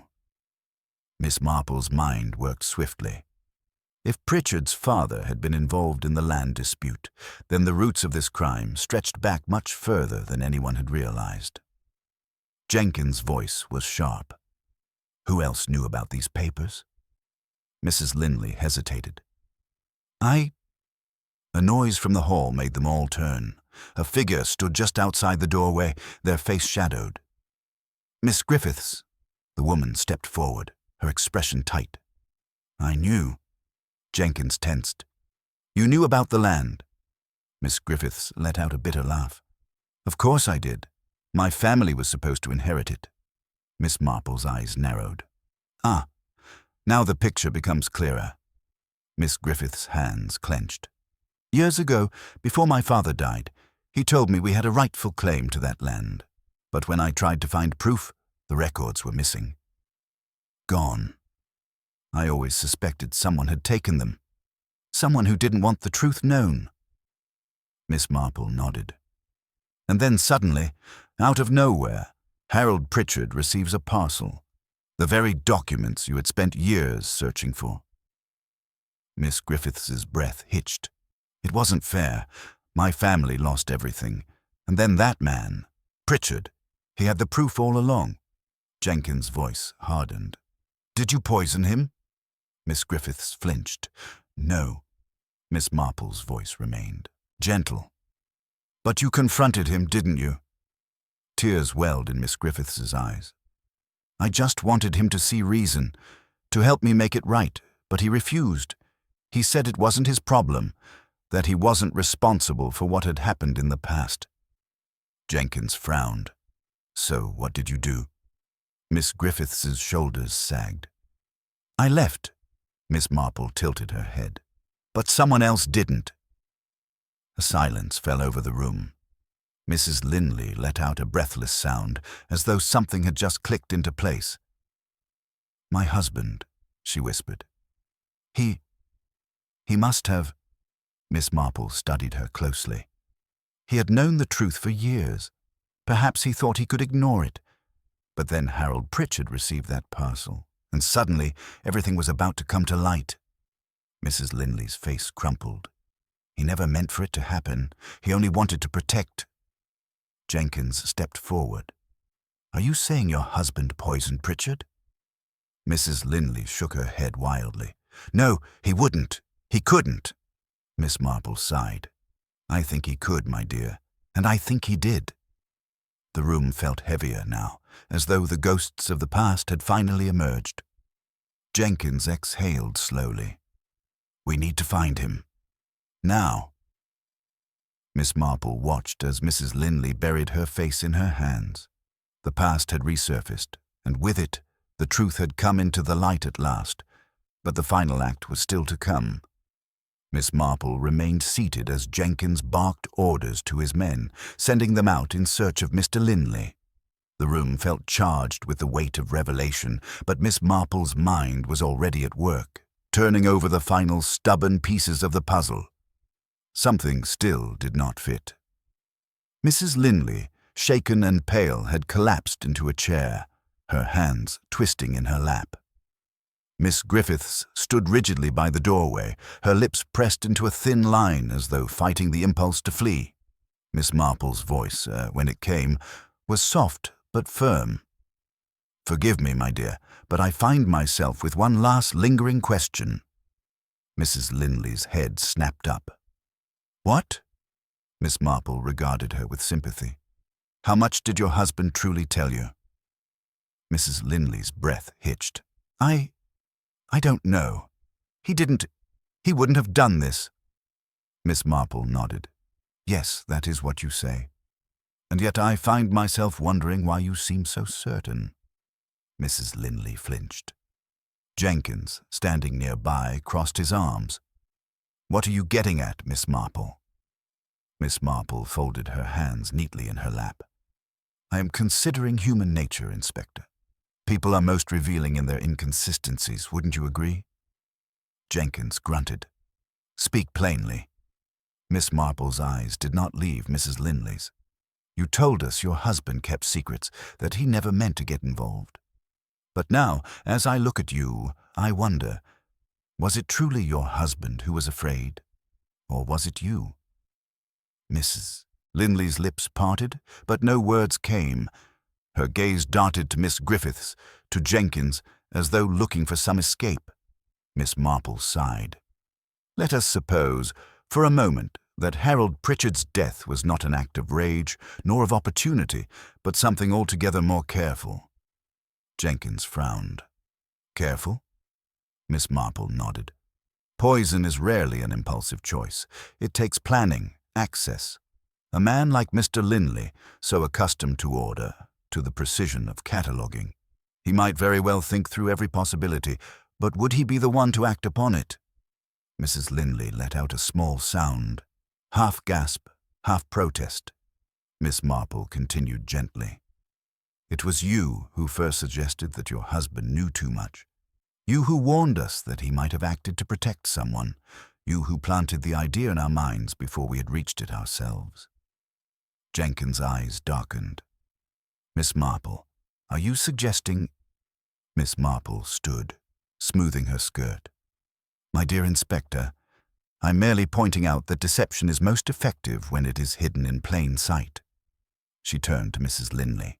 Miss Marple's mind worked swiftly. If Pritchard's father had been involved in the land dispute, then the roots of this crime stretched back much further than anyone had realized. Jenkins' voice was sharp. Who else knew about these papers? Mrs. Linley hesitated. A noise from the hall made them all turn. A figure stood just outside the doorway, their face shadowed. Miss Griffiths. The woman stepped forward, her expression tight. I knew. Jenkins tensed. You knew about the land? Miss Griffiths let out a bitter laugh. Of course I did. My family was supposed to inherit it. Miss Marple's eyes narrowed. Ah, now the picture becomes clearer. Miss Griffith's hands clenched. Years ago, before my father died, he told me we had a rightful claim to that land. But when I tried to find proof, the records were missing. Gone. I always suspected someone had taken them. Someone who didn't want the truth known. Miss Marple nodded. And then suddenly, out of nowhere, Harold Pritchard receives a parcel. The very documents you had spent years searching for. Miss Griffiths's breath hitched. It wasn't fair. My family lost everything. And then that man, Pritchard, he had the proof all along. Jenkins' voice hardened. Did you poison him? Miss Griffiths flinched. No. Miss Marple's voice remained gentle. But you confronted him, didn't you? Tears welled in Miss Griffiths's eyes. I just wanted him to see reason, to help me make it right, but he refused. He said it wasn't his problem, that he wasn't responsible for what had happened in the past. Jenkins frowned. So what did you do? Miss Griffiths's shoulders sagged. I left. Miss Marple tilted her head. But someone else didn't. A silence fell over the room. Mrs. Linley let out a breathless sound, as though something had just clicked into place. My husband, she whispered. He must have... Miss Marple studied her closely. He had known the truth for years. Perhaps he thought he could ignore it. But then Harold Pritchard received that parcel, and suddenly everything was about to come to light. Mrs. Linley's face crumpled. He never meant for it to happen. He only wanted to protect. Jenkins stepped forward. Are you saying your husband poisoned Pritchard? Mrs. Linley shook her head wildly. No, he wouldn't. He couldn't. Miss Marple sighed. I think he could, my dear, and I think he did. The room felt heavier now, as though the ghosts of the past had finally emerged. Jenkins exhaled slowly. We need to find him. Now. Miss Marple watched as Mrs. Linley buried her face in her hands. The past had resurfaced, and with it, the truth had come into the light at last, but the final act was still to come. Miss Marple remained seated as Jenkins barked orders to his men, sending them out in search of Mr. Linley. The room felt charged with the weight of revelation, but Miss Marple's mind was already at work, turning over the final stubborn pieces of the puzzle. Something still did not fit. Mrs. Linley, shaken and pale, had collapsed into a chair, her hands twisting in her lap. Miss Griffiths stood rigidly by the doorway, her lips pressed into a thin line as though fighting the impulse to flee. Miss Marple's voice, when it came, was soft but firm. Forgive me, my dear, but I find myself with one last lingering question. Mrs. Linley's head snapped up. What? Miss Marple regarded her with sympathy. How much did your husband truly tell you? Mrs. Linley's breath hitched. I don't know. He wouldn't have done this. Miss Marple nodded. Yes, that is what you say. And yet I find myself wondering why you seem so certain. Mrs. Linley flinched. Jenkins, standing nearby, crossed his arms. What are you getting at, Miss Marple? Miss Marple folded her hands neatly in her lap. I am considering human nature, Inspector. People are most revealing in their inconsistencies, wouldn't you agree? Jenkins grunted. Speak plainly. Miss Marple's eyes did not leave Mrs. Linley's. You told us your husband kept secrets, that he never meant to get involved. But now, as I look at you, I wonder, was it truly your husband who was afraid, or was it you? Mrs. Linley's lips parted, but no words came. Her gaze darted to Miss Griffiths, to Jenkins, as though looking for some escape. Miss Marple sighed. Let us suppose, for a moment, that Harold Pritchard's death was not an act of rage, nor of opportunity, but something altogether more careful. Jenkins frowned. Careful? Miss Marple nodded. Poison is rarely an impulsive choice. It takes planning, access. A man like Mr. Linley, so accustomed to order, to the precision of cataloguing. He might very well think through every possibility, but would he be the one to act upon it? Mrs. Linley let out a small sound, half gasp, half protest. Miss Marple continued gently. It was you who first suggested that your husband knew too much. You who warned us that he might have acted to protect someone. You who planted the idea in our minds before we had reached it ourselves. Jenkins' eyes darkened. Miss Marple, are you suggesting... Miss Marple stood, smoothing her skirt. My dear Inspector, I'm merely pointing out that deception is most effective when it is hidden in plain sight. She turned to Mrs. Linley.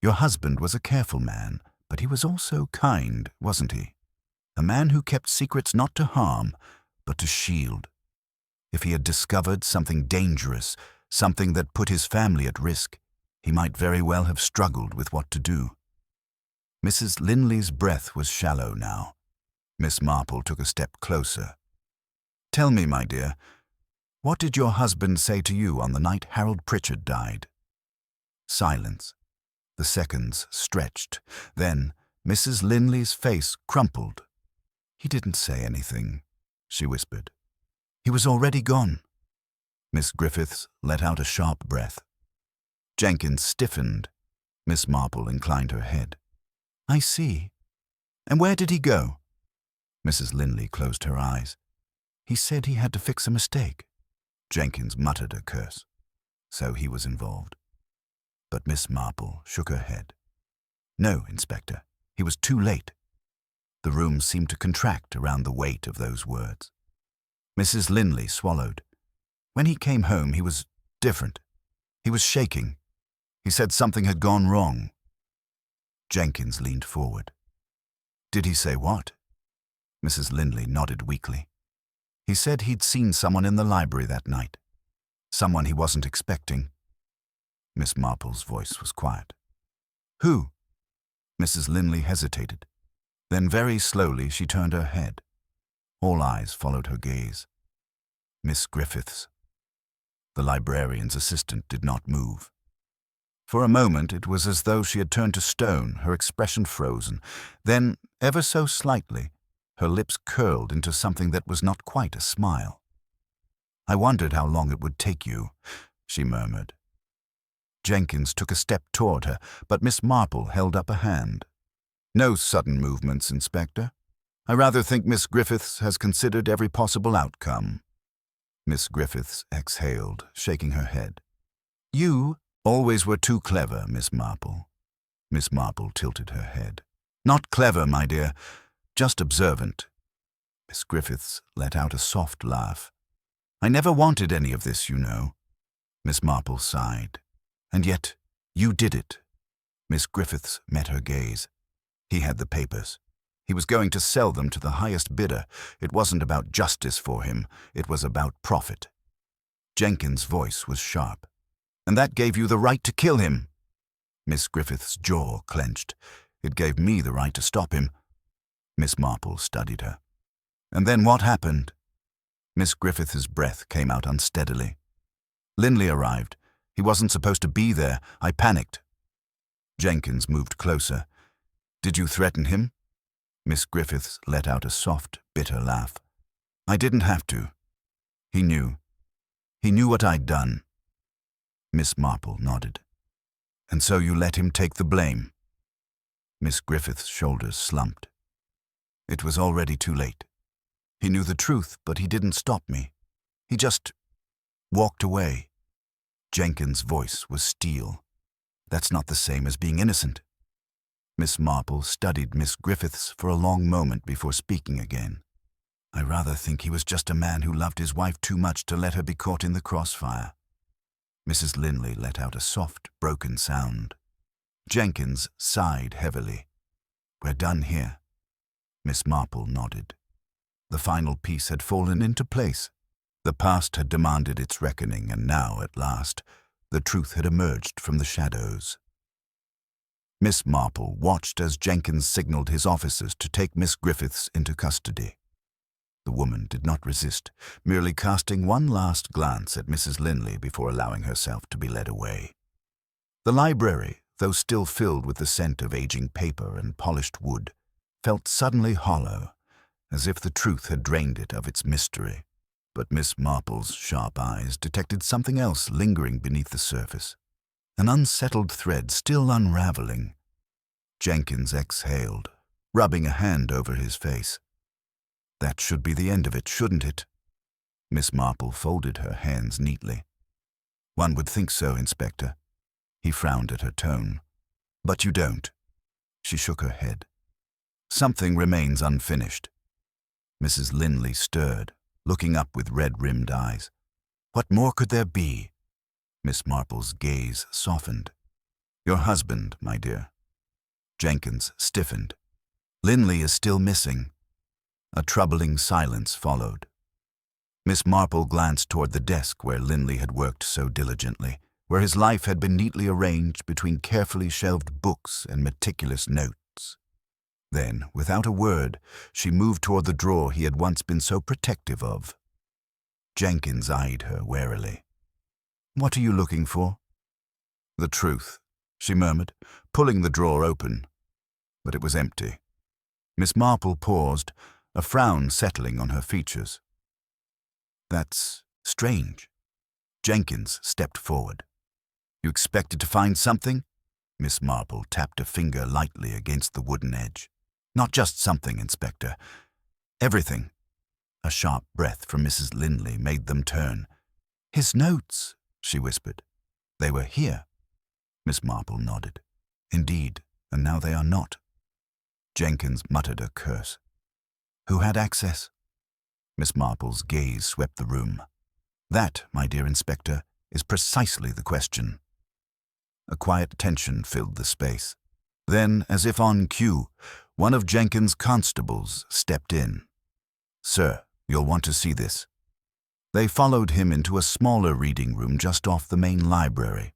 Your husband was a careful man, but he was also kind, wasn't he? A man who kept secrets not to harm, but to shield. If he had discovered something dangerous, something that put his family at risk, he might very well have struggled with what to do. Mrs. Linley's breath was shallow now. Miss Marple took a step closer. Tell me, my dear, what did your husband say to you on the night Harold Pritchard died? Silence. The seconds stretched. Then Mrs. Linley's face crumpled. He didn't say anything, she whispered. He was already gone. Miss Griffiths let out a sharp breath. Jenkins stiffened. Miss Marple inclined her head. I see. And where did he go? Mrs. Linley closed her eyes. He said he had to fix a mistake. Jenkins muttered a curse. So he was involved. But Miss Marple shook her head. No, Inspector, he was too late. The room seemed to contract around the weight of those words. Mrs. Linley swallowed. When he came home, he was different. He was shaking. He said something had gone wrong. Jenkins leaned forward. Did he say what? Mrs. Linley nodded weakly. He said he'd seen someone in the library that night. Someone he wasn't expecting. Miss Marple's voice was quiet. Who? Mrs. Linley hesitated. Then very slowly she turned her head. All eyes followed her gaze. Miss Griffiths. The librarian's assistant did not move. For a moment it was as though she had turned to stone, her expression frozen. Then, ever so slightly, her lips curled into something that was not quite a smile. I wondered how long it would take you, she murmured. Jenkins took a step toward her, but Miss Marple held up a hand. No sudden movements, Inspector. I rather think Miss Griffiths has considered every possible outcome. Miss Griffiths exhaled, shaking her head. You always were too clever, Miss Marple. Miss Marple tilted her head. Not clever, my dear, just observant. Miss Griffiths let out a soft laugh. I never wanted any of this, you know. Miss Marple sighed. And yet, you did it. Miss Griffiths met her gaze. He had the papers. He was going to sell them to the highest bidder. It wasn't about justice for him. It was about profit. Jenkins' voice was sharp. "And that gave you the right to kill him." Miss Griffiths' jaw clenched. "It gave me the right to stop him." Miss Marple studied her. "And then what happened?" Miss Griffiths' breath came out unsteadily. "Linley arrived. He wasn't supposed to be there. I panicked." Jenkins moved closer. "Did you threaten him?" Miss Griffiths let out a soft, bitter laugh. "I didn't have to. He knew. He knew what I'd done." Miss Marple nodded. "And so you let him take the blame?" Miss Griffiths' shoulders slumped. "It was already too late. He knew the truth, but he didn't stop me. He just walked away." Jenkins' voice was steel. "That's not the same as being innocent." Miss Marple studied Miss Griffiths for a long moment before speaking again. "I rather think he was just a man who loved his wife too much to let her be caught in the crossfire." Mrs. Linley let out a soft, broken sound. Jenkins sighed heavily. "We're done here." Miss Marple nodded. The final piece had fallen into place. The past had demanded its reckoning, and now, at last, the truth had emerged from the shadows. Miss Marple watched as Jenkins signaled his officers to take Miss Griffiths into custody. The woman did not resist, merely casting one last glance at Mrs. Linley before allowing herself to be led away. The library, though still filled with the scent of aging paper and polished wood, felt suddenly hollow, as if the truth had drained it of its mystery. But Miss Marple's sharp eyes detected something else lingering beneath the surface, an unsettled thread still unraveling. Jenkins exhaled, rubbing a hand over his face. "That should be the end of it, shouldn't it?" Miss Marple folded her hands neatly. "One would think so, Inspector." He frowned at her tone. "But you don't." She shook her head. "Something remains unfinished." Mrs. Linley stirred, looking up with red-rimmed eyes. "What more could there be?" Miss Marple's gaze softened. "Your husband, my dear." Jenkins stiffened. "Linley is still missing." A troubling silence followed. Miss Marple glanced toward the desk where Linley had worked so diligently, where his life had been neatly arranged between carefully shelved books and meticulous notes. Then, without a word, she moved toward the drawer he had once been so protective of. Jenkins eyed her warily. "What are you looking for?" "The truth," she murmured, pulling the drawer open. But it was empty. Miss Marple paused, a frown settling on her features. "That's strange." Jenkins stepped forward. "You expected to find something?" Miss Marple tapped a finger lightly against the wooden edge. "Not just something, Inspector. Everything." A sharp breath from Mrs. Linley made them turn. "His notes," she whispered. "They were here." Miss Marple nodded. "Indeed, and now they are not." Jenkins muttered a curse. "Who had access?" Miss Marple's gaze swept the room. "That, my dear Inspector, is precisely the question." A quiet tension filled the space. Then, as if on cue, one of Jenkins' constables stepped in. "Sir, you'll want to see this." They followed him into a smaller reading room just off the main library.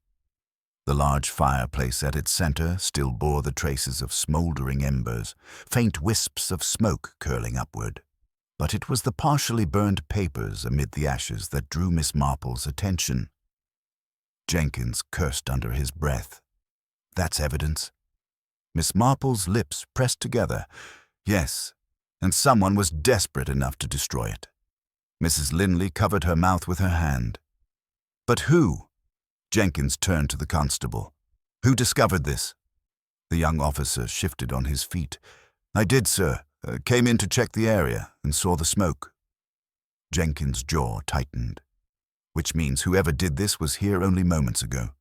The large fireplace at its center still bore the traces of smoldering embers, faint wisps of smoke curling upward. But it was the partially burned papers amid the ashes that drew Miss Marple's attention. Jenkins cursed under his breath. "That's evidence." Miss Marple's lips pressed together. "Yes, and someone was desperate enough to destroy it." Mrs. Linley covered her mouth with her hand. "But who?" Jenkins turned to the constable. "Who discovered this?" The young officer shifted on his feet. "I did, sir. Came in to check the area and saw the smoke." Jenkins' jaw tightened. "Which means whoever did this was here only moments ago."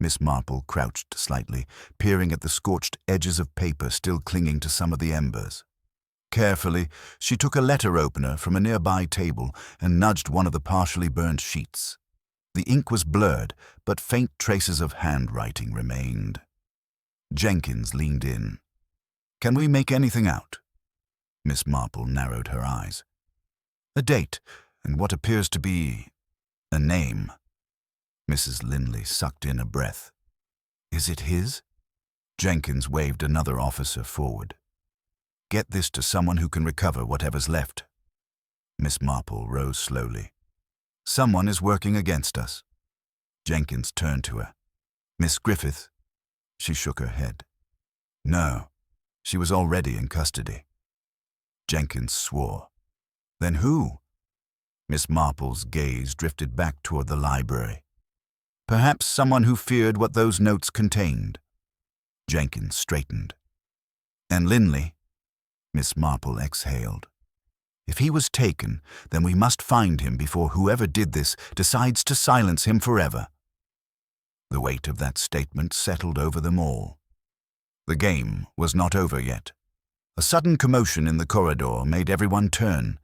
Miss Marple crouched slightly, peering at the scorched edges of paper still clinging to some of the embers. Carefully, she took a letter opener from a nearby table and nudged one of the partially burned sheets. The ink was blurred, but faint traces of handwriting remained. Jenkins leaned in. "Can we make anything out?" Miss Marple narrowed her eyes. "A date, and what appears to be a name." Mrs. Linley sucked in a breath. "Is it his?" Jenkins waved another officer forward. "Get this to someone who can recover whatever's left." Miss Marple rose slowly. "Someone is working against us." Jenkins turned to her. "Miss Griffith?" She shook her head. "No, she was already in custody." Jenkins swore. "Then who?" Miss Marple's gaze drifted back toward the library. "Perhaps someone who feared what those notes contained." Jenkins straightened. "And Linley?" Miss Marple exhaled. "If he was taken, then we must find him before whoever did this decides to silence him forever." The weight of that statement settled over them all. The game was not over yet. A sudden commotion in the corridor made everyone turn.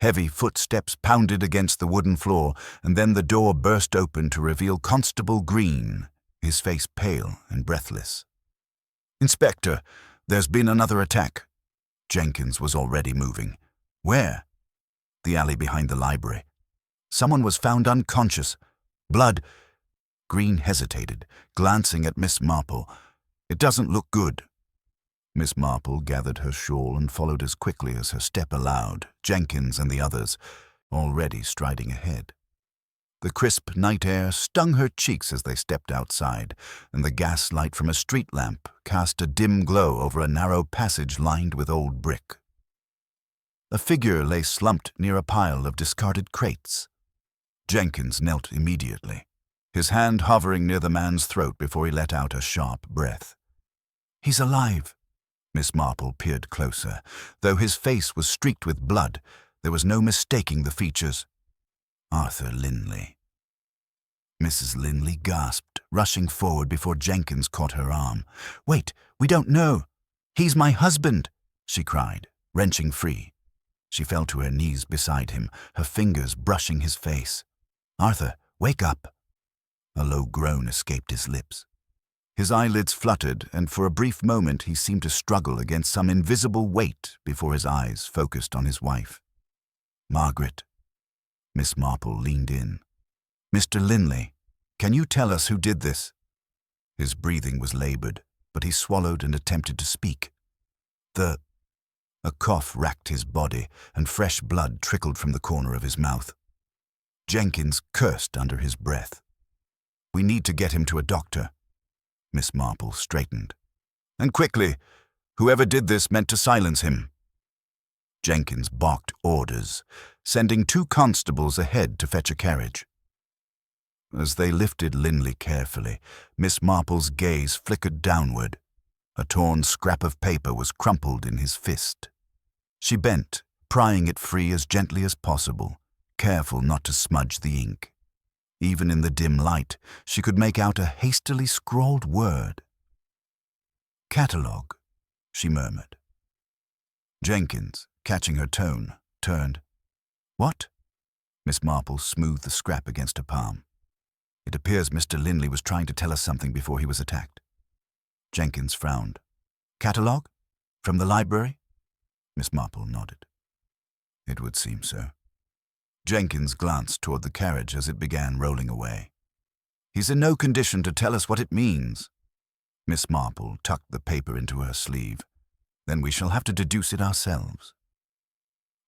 Heavy footsteps pounded against the wooden floor, and then the door burst open to reveal Constable Green, his face pale and breathless. "Inspector, there's been another attack." Jenkins was already moving. "Where?" "The alley behind the library. Someone was found unconscious. Blood." Green hesitated, glancing at Miss Marple. "It doesn't look good." Miss Marple gathered her shawl and followed as quickly as her step allowed, Jenkins and the others already striding ahead. The crisp night air stung her cheeks as they stepped outside, and the gas light from a street lamp cast a dim glow over a narrow passage lined with old brick. A figure lay slumped near a pile of discarded crates. Jenkins knelt immediately, his hand hovering near the man's throat before he let out a sharp breath. "He's alive." Miss Marple peered closer. Though his face was streaked with blood, there was no mistaking the features. Arthur Linley. Mrs. Linley gasped, rushing forward before Jenkins caught her arm. "Wait, we don't know." "He's my husband," she cried, wrenching free. She fell to her knees beside him, her fingers brushing his face. "Arthur, wake up." A low groan escaped his lips. His eyelids fluttered, and for a brief moment he seemed to struggle against some invisible weight before his eyes focused on his wife. "Margaret." Miss Marple leaned in. "Mr. Linley, can you tell us who did this?" His breathing was labored, but he swallowed and attempted to speak. A cough racked his body, and fresh blood trickled from the corner of his mouth. Jenkins cursed under his breath. "We need to get him to a doctor." Miss Marple straightened. "And quickly. Whoever did this meant to silence him." Jenkins barked orders, sending 2 constables ahead to fetch a carriage. As they lifted Linley carefully, Miss Marple's gaze flickered downward. A torn scrap of paper was crumpled in his fist. She bent, prying it free as gently as possible, careful not to smudge the ink. Even in the dim light, she could make out a hastily scrawled word. "Catalogue," she murmured. Jenkins, catching her tone, turned. "What?" Miss Marple smoothed the scrap against her palm. "It appears Mr. Linley was trying to tell us something before he was attacked." Jenkins frowned. "Catalogue? From the library?" Miss Marple nodded. "It would seem so." Jenkins glanced toward the carriage as it began rolling away. "He's in no condition to tell us what it means." Miss Marple tucked the paper into her sleeve. "Then we shall have to deduce it ourselves."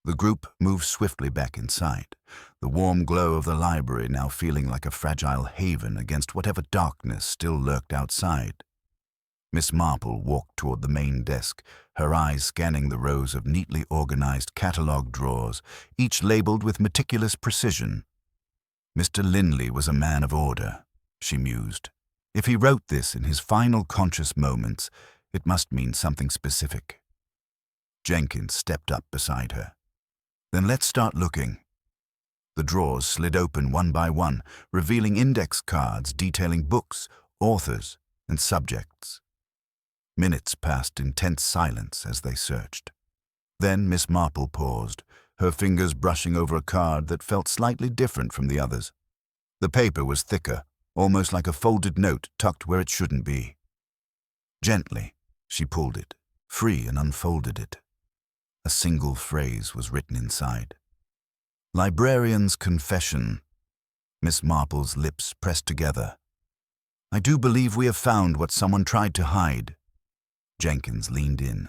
The group moved swiftly back inside, the warm glow of the library now feeling like a fragile haven against whatever darkness still lurked outside. Miss Marple walked toward the main desk, her eyes scanning the rows of neatly organized catalogue drawers, each labeled with meticulous precision. Mr. Linley was a man of order, she mused. If he wrote this in his final conscious moments, it must mean something specific. Jenkins stepped up beside her. "Then let's start looking." The drawers slid open one by one, revealing index cards detailing books, authors, and subjects. Minutes passed in tense silence as they searched. Then Miss Marple paused, her fingers brushing over a card that felt slightly different from the others. The paper was thicker, almost like a folded note tucked where it shouldn't be. Gently, she pulled it, free, and unfolded it. A single phrase was written inside. Librarian's confession. Miss Marple's lips pressed together. I do believe we have found what someone tried to hide. Jenkins leaned in.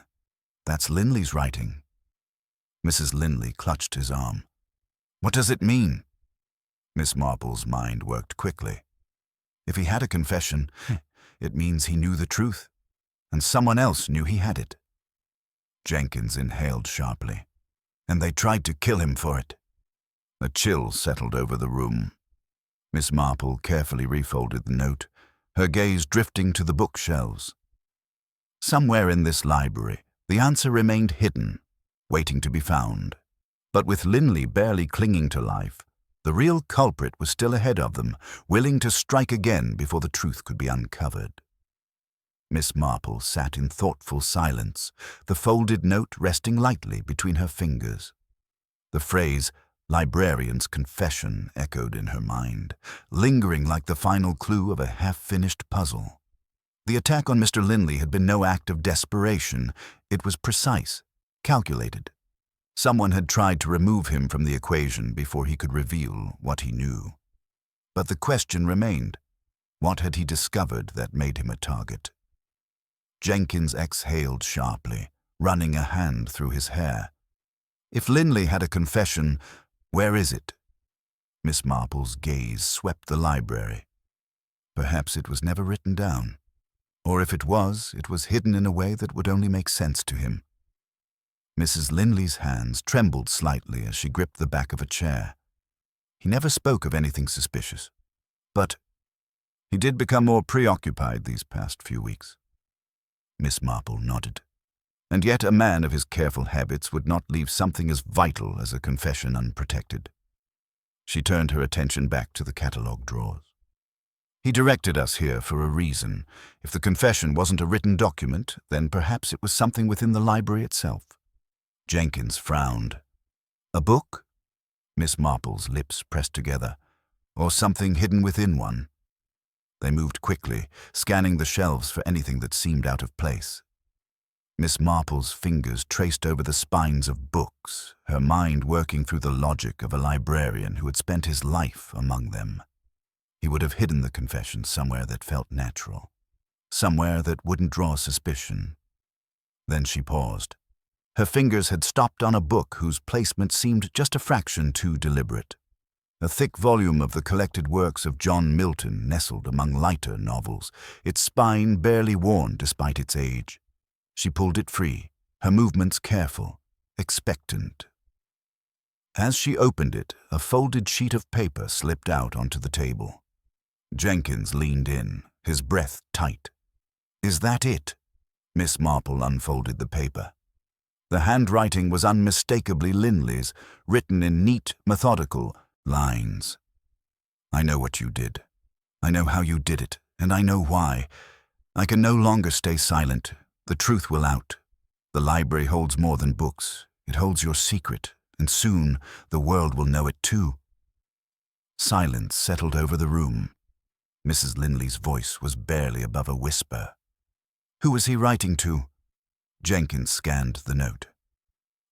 That's Linley's writing. Mrs. Linley clutched his arm. What does it mean? Miss Marple's mind worked quickly. If he had a confession, it means he knew the truth, and someone else knew he had it. Jenkins inhaled sharply. And they tried to kill him for it. A chill settled over the room. Miss Marple carefully refolded the note, her gaze drifting to the bookshelves. Somewhere in this library, the answer remained hidden, waiting to be found. But with Linley barely clinging to life, the real culprit was still ahead of them, willing to strike again before the truth could be uncovered. Miss Marple sat in thoughtful silence, the folded note resting lightly between her fingers. The phrase, "Librarian's confession," echoed in her mind, lingering like the final clue of a half-finished puzzle. The attack on Mr. Linley had been no act of desperation. It was precise, calculated. Someone had tried to remove him from the equation before he could reveal what he knew. But the question remained. What had he discovered that made him a target? Jenkins exhaled sharply, running a hand through his hair. If Linley had a confession, where is it? Miss Marple's gaze swept the library. Perhaps it was never written down. Or if it was hidden in a way that would only make sense to him. Mrs. Linley's hands trembled slightly as she gripped the back of a chair. He never spoke of anything suspicious. But he did become more preoccupied these past few weeks. Miss Marple nodded. And yet a man of his careful habits would not leave something as vital as a confession unprotected. She turned her attention back to the catalogue drawers. He directed us here for a reason. If the confession wasn't a written document, then perhaps it was something within the library itself. Jenkins frowned. A book? Miss Marple's lips pressed together. Or something hidden within one. They moved quickly, scanning the shelves for anything that seemed out of place. Miss Marple's fingers traced over the spines of books, her mind working through the logic of a librarian who had spent his life among them. He would have hidden the confession somewhere that felt natural, somewhere that wouldn't draw suspicion. Then she paused. Her fingers had stopped on a book whose placement seemed just a fraction too deliberate. A thick volume of the collected works of John Milton nestled among lighter novels, its spine barely worn despite its age. She pulled it free, her movements careful, expectant. As she opened it, a folded sheet of paper slipped out onto the table. Jenkins leaned in, his breath tight. Is that it? Miss Marple unfolded the paper. The handwriting was unmistakably Linley's, written in neat, methodical lines. I know what you did. I know how you did it, and I know why. I can no longer stay silent. The truth will out. The library holds more than books. It holds your secret, and soon the world will know it too. Silence settled over the room. Mrs. Linley's voice was barely above a whisper. Who was he writing to? Jenkins scanned the note.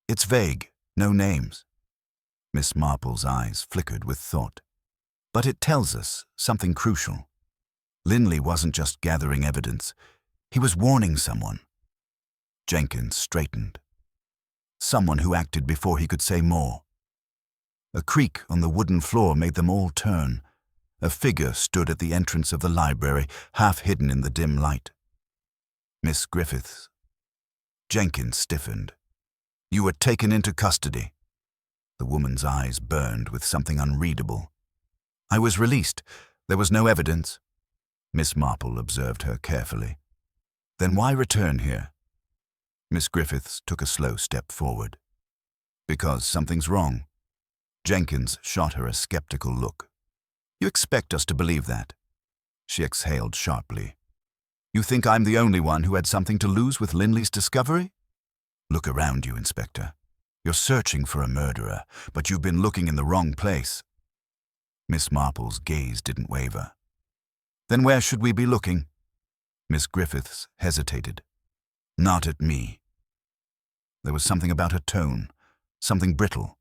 It's vague, no names. Miss Marple's eyes flickered with thought. But it tells us something crucial. Linley wasn't just gathering evidence. He was warning someone. Jenkins straightened. Someone who acted before he could say more. A creak on the wooden floor made them all turn. A figure stood at the entrance of the library, half hidden in the dim light. Miss Griffiths. Jenkins stiffened. You were taken into custody. The woman's eyes burned with something unreadable. I was released. There was no evidence. Miss Marple observed her carefully. Then why return here? Miss Griffiths took a slow step forward. Because something's wrong. Jenkins shot her a skeptical look. You expect us to believe that? She exhaled sharply. You think I'm the only one who had something to lose with Linley's discovery? Look around you, Inspector. You're searching for a murderer, but you've been looking in the wrong place. Miss Marple's gaze didn't waver. Then where should we be looking? Miss Griffiths hesitated. Not at me. There was something about her tone, something brittle.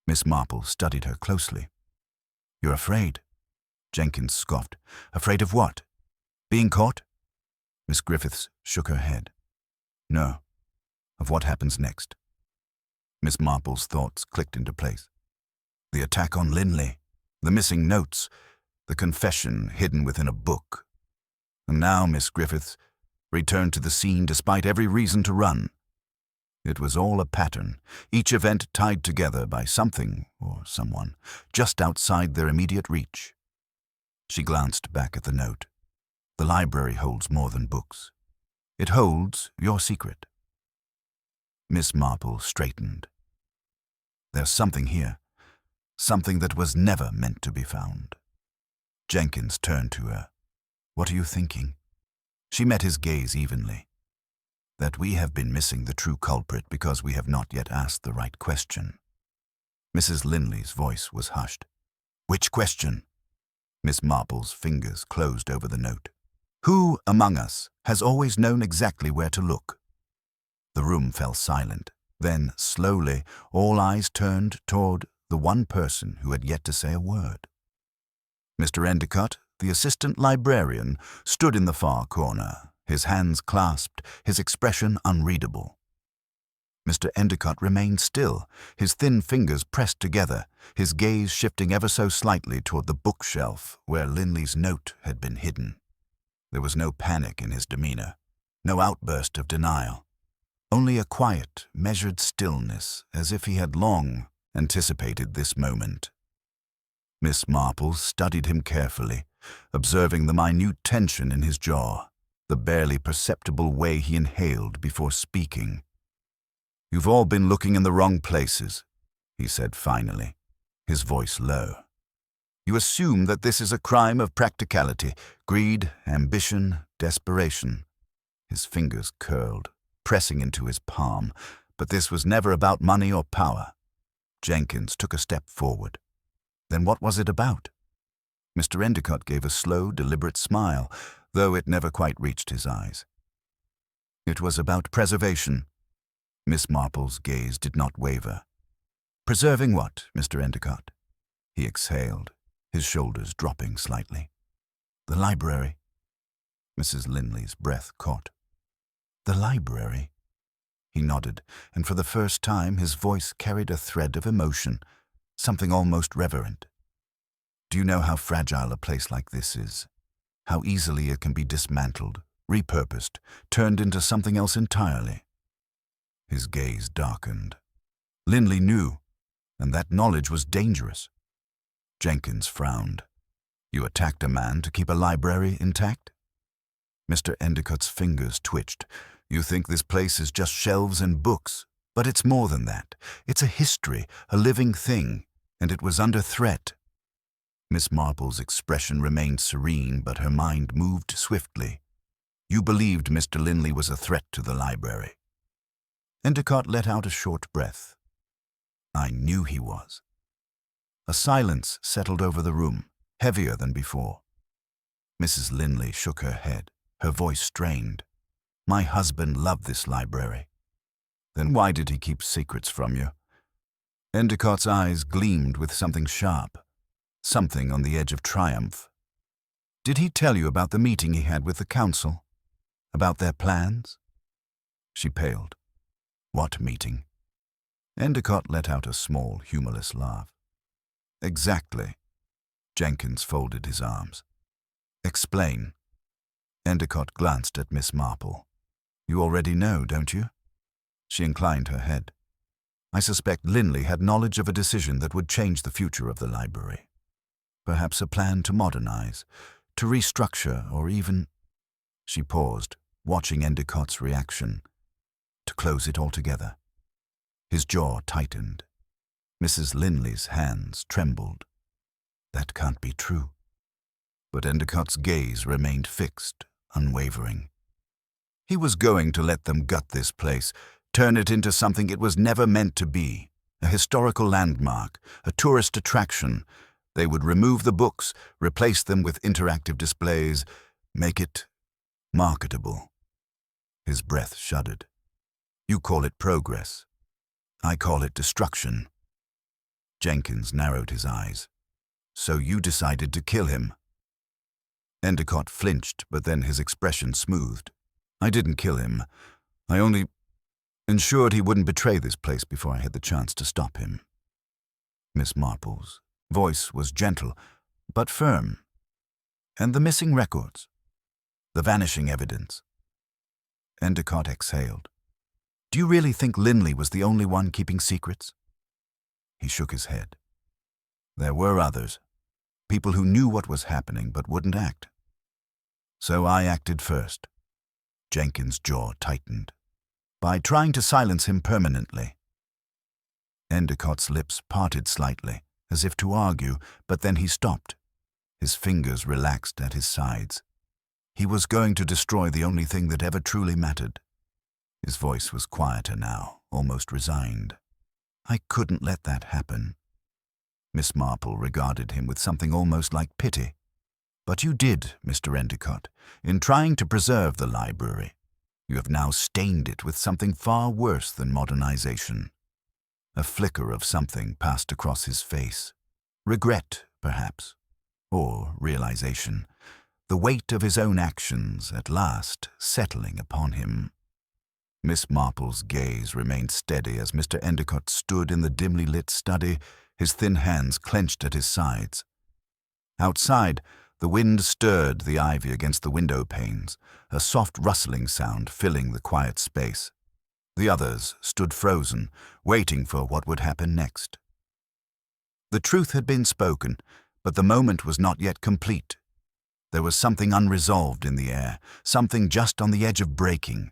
Miss Marple studied her closely. You're afraid? Jenkins scoffed. Afraid of what? Being caught? Miss Griffiths shook her head. No. Of what happens next. Miss Marple's thoughts clicked into place. The attack on Linley, the missing notes, the confession hidden within a book. And now Miss Griffiths returned to the scene despite every reason to run. It was all a pattern, each event tied together by something or someone just outside their immediate reach. She glanced back at the note. The library holds more than books. It holds your secret. Miss Marple straightened. There's something here, something that was never meant to be found. Jenkins turned to her. What are you thinking? She met his gaze evenly. That we have been missing the true culprit because we have not yet asked the right question. Mrs. Linley's voice was hushed. Which question? Miss Marple's fingers closed over the note. Who among us has always known exactly where to look? The room fell silent. Then, slowly, all eyes turned toward the one person who had yet to say a word. Mr. Endicott, the assistant librarian, stood in the far corner, his hands clasped, his expression unreadable. Mr. Endicott remained still, his thin fingers pressed together, his gaze shifting ever so slightly toward the bookshelf where Linley's note had been hidden. There was no panic in his demeanor, no outburst of denial, only a quiet, measured stillness, as if he had long anticipated this moment. Miss Marple studied him carefully, observing the minute tension in his jaw, the barely perceptible way he inhaled before speaking. You've all been looking in the wrong places, he said finally, his voice low. You assume that this is a crime of practicality, greed, ambition, desperation. His fingers curled, pressing into his palm, but this was never about money or power. Jenkins took a step forward. Then what was it about? Mr. Endicott gave a slow, deliberate smile, though it never quite reached his eyes. It was about preservation. Miss Marple's gaze did not waver. Preserving what, Mr. Endicott? He exhaled, his shoulders dropping slightly. The library. Mrs. Linley's breath caught. The library? He nodded, and for the first time his voice carried a thread of emotion, something almost reverent. Do you know how fragile a place like this is? How easily it can be dismantled, repurposed, turned into something else entirely? His gaze darkened. Linley knew, and that knowledge was dangerous. Jenkins frowned. You attacked a man to keep a library intact? Mr. Endicott's fingers twitched. You think this place is just shelves and books, but it's more than that. It's a history, a living thing, and it was under threat. Miss Marple's expression remained serene, but her mind moved swiftly. You believed Mr. Linley was a threat to the library. Endicott let out a short breath. I knew he was. A silence settled over the room, heavier than before. Mrs. Linley shook her head, her voice strained. My husband loved this library. Then why did he keep secrets from you? Endicott's eyes gleamed with something sharp, something on the edge of triumph. Did he tell you about the meeting he had with the council? About their plans? She paled. What meeting? Endicott let out a small, humorless laugh. Exactly. Jenkins folded his arms. Explain. Endicott glanced at Miss Marple. You already know, don't you? She inclined her head. I suspect Linley had knowledge of a decision that would change the future of the library. Perhaps a plan to modernize, to restructure, or even... She paused, watching Endicott's reaction. To close it altogether. His jaw tightened. Mrs. Linley's hands trembled. That can't be true. But Endicott's gaze remained fixed, unwavering. He was going to let them gut this place, turn it into something it was never meant to be, a historical landmark, a tourist attraction. They would remove the books, replace them with interactive displays, make it Marketable. His breath shuddered. You call it progress. I call it destruction. Jenkins narrowed his eyes. So you decided to kill him? Endicott flinched, but then his expression smoothed. I didn't kill him. I only ensured he wouldn't betray this place before I had the chance to stop him. Miss Marple's voice was gentle, but firm. And the missing records? The vanishing evidence? Endicott exhaled. Do you really think Linley was the only one keeping secrets? He shook his head. There were others. People who knew what was happening but wouldn't act. So I acted first. Jenkins' jaw tightened. By trying to silence him permanently. Endicott's lips parted slightly, as if to argue, but then he stopped. His fingers relaxed at his sides. He was going to destroy the only thing that ever truly mattered. His voice was quieter now, almost resigned. I couldn't let that happen. Miss Marple regarded him with something almost like pity. But you did, Mr. Endicott, in trying to preserve the library. You have now stained it with something far worse than modernization. A flicker of something passed across his face. Regret, perhaps, or realization. The weight of his own actions, at last, settling upon him. Miss Marple's gaze remained steady as Mr. Endicott stood in the dimly lit study, his thin hands clenched at his sides. Outside, the wind stirred the ivy against the window panes, a soft rustling sound filling the quiet space. The others stood frozen, waiting for what would happen next. The truth had been spoken, but the moment was not yet complete. There was something unresolved in the air, something just on the edge of breaking.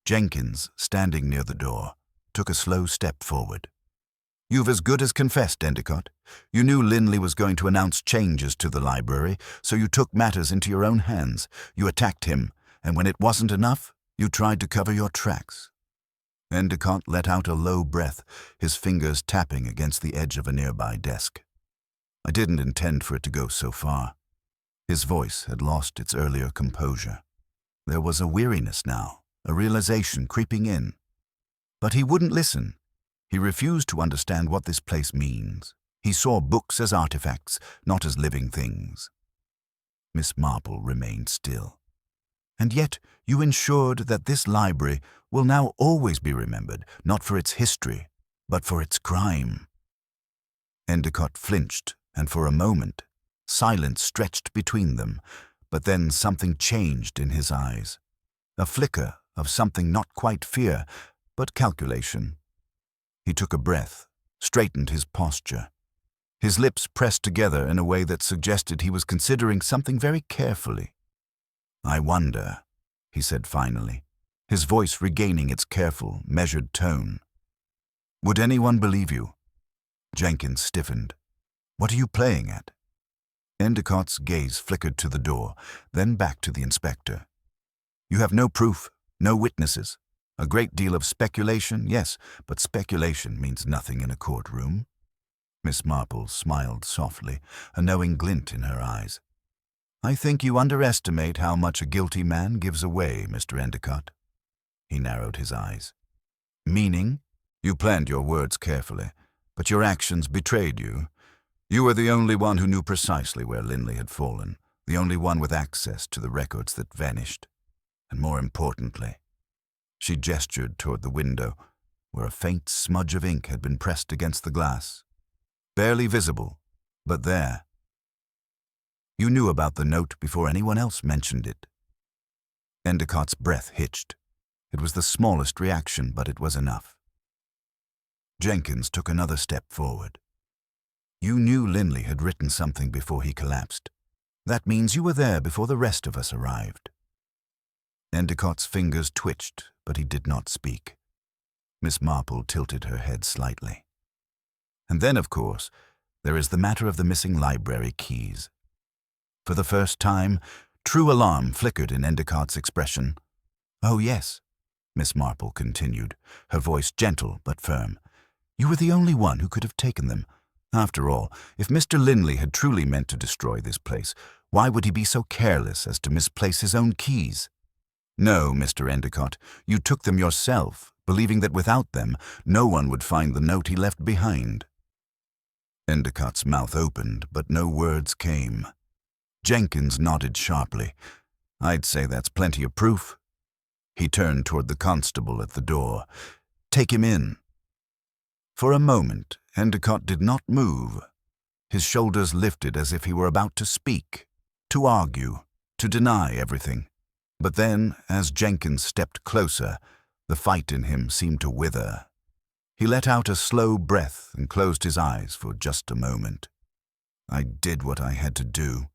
Jenkins, standing near the door, took a slow step forward. You've as good as confessed, Endicott. You knew Linley was going to announce changes to the library, so you took matters into your own hands. You attacked him, and when it wasn't enough, you tried to cover your tracks. Endicott let out a low breath, his fingers tapping against the edge of a nearby desk. I didn't intend for it to go so far. His voice had lost its earlier composure. There was a weariness now, a realization creeping in. But he wouldn't listen. He refused to understand what this place means. He saw books as artifacts, not as living things. Miss Marple remained still. And yet you ensured that this library will now always be remembered, not for its history, but for its crime. Endicott flinched, and for a moment, silence stretched between them, but then something changed in his eyes. A flicker of something not quite fear, but calculation. He took a breath, straightened his posture. His lips pressed together in a way that suggested he was considering something very carefully. I wonder, he said finally, his voice regaining its careful, measured tone. Would anyone believe you? Jenkins stiffened. What are you playing at? Endicott's gaze flickered to the door, then back to the inspector. You have no proof, no witnesses. A great deal of speculation, yes, but speculation means nothing in a courtroom. Miss Marple smiled softly, a knowing glint in her eyes. I think you underestimate how much a guilty man gives away, Mr. Endicott. He narrowed his eyes. Meaning? You planned your words carefully, but your actions betrayed you. You were the only one who knew precisely where Linley had fallen, the only one with access to the records that vanished. And more importantly, she gestured toward the window, where a faint smudge of ink had been pressed against the glass. Barely visible, but there. You knew about the note before anyone else mentioned it. Endicott's breath hitched. It was the smallest reaction, but it was enough. Jenkins took another step forward. You knew Linley had written something before he collapsed. That means you were there before the rest of us arrived. Endicott's fingers twitched, but he did not speak. Miss Marple tilted her head slightly. And then, of course, there is the matter of the missing library keys. For the first time, true alarm flickered in Endicott's expression. Oh, yes, Miss Marple continued, her voice gentle but firm. You were the only one who could have taken them. After all, if Mr. Linley had truly meant to destroy this place, why would he be so careless as to misplace his own keys? No, Mr. Endicott, you took them yourself, believing that without them, no one would find the note he left behind. Endicott's mouth opened, but no words came. Jenkins nodded sharply. I'd say that's plenty of proof. He turned toward the constable at the door. Take him in. For a moment, Endicott did not move. His shoulders lifted as if he were about to speak, to argue, to deny everything. But then, as Jenkins stepped closer, the fight in him seemed to wither. He let out a slow breath and closed his eyes for just a moment. I did what I had to do,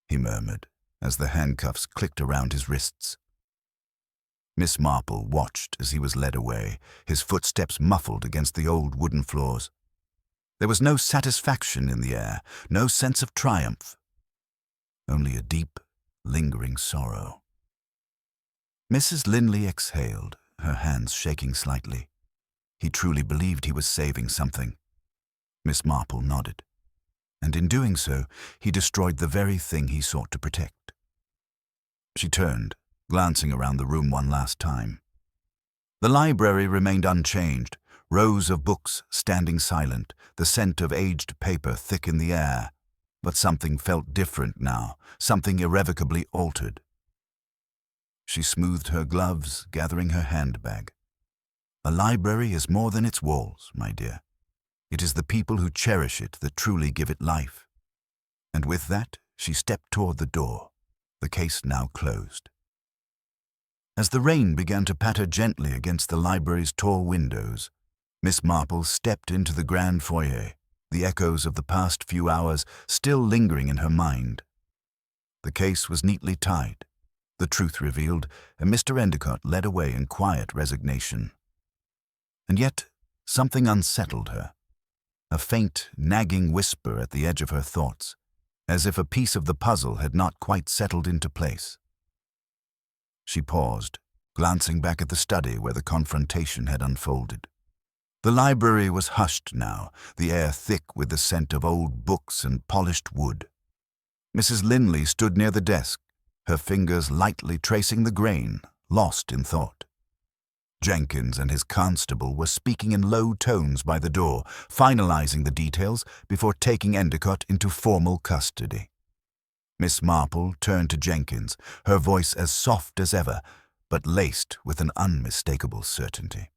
he murmured, as the handcuffs clicked around his wrists. Miss Marple watched as he was led away, his footsteps muffled against the old wooden floors. There was no satisfaction in the air, no sense of triumph. Only a deep, lingering sorrow. Mrs. Linley exhaled, her hands shaking slightly. He truly believed he was saving something. Miss Marple nodded. And in doing so, he destroyed the very thing he sought to protect. She turned, glancing around the room one last time. The library remained unchanged, rows of books standing silent, the scent of aged paper thick in the air. But something felt different now, something irrevocably altered. She smoothed her gloves, gathering her handbag. A library is more than its walls, my dear. It is the people who cherish it that truly give it life. And with that, she stepped toward the door, the case now closed. As the rain began to patter gently against the library's tall windows, Miss Marple stepped into the grand foyer, the echoes of the past few hours still lingering in her mind. The case was neatly tied, the truth revealed, and Mr. Endicott led away in quiet resignation. And yet, something unsettled her, a faint, nagging whisper at the edge of her thoughts, as if a piece of the puzzle had not quite settled into place. She paused, glancing back at the study where the confrontation had unfolded. The library was hushed now, the air thick with the scent of old books and polished wood. Mrs. Linley stood near the desk, her fingers lightly tracing the grain, lost in thought. Jenkins and his constable were speaking in low tones by the door, finalizing the details before taking Endicott into formal custody. Miss Marple turned to Jenkins, her voice as soft as ever, but laced with an unmistakable certainty.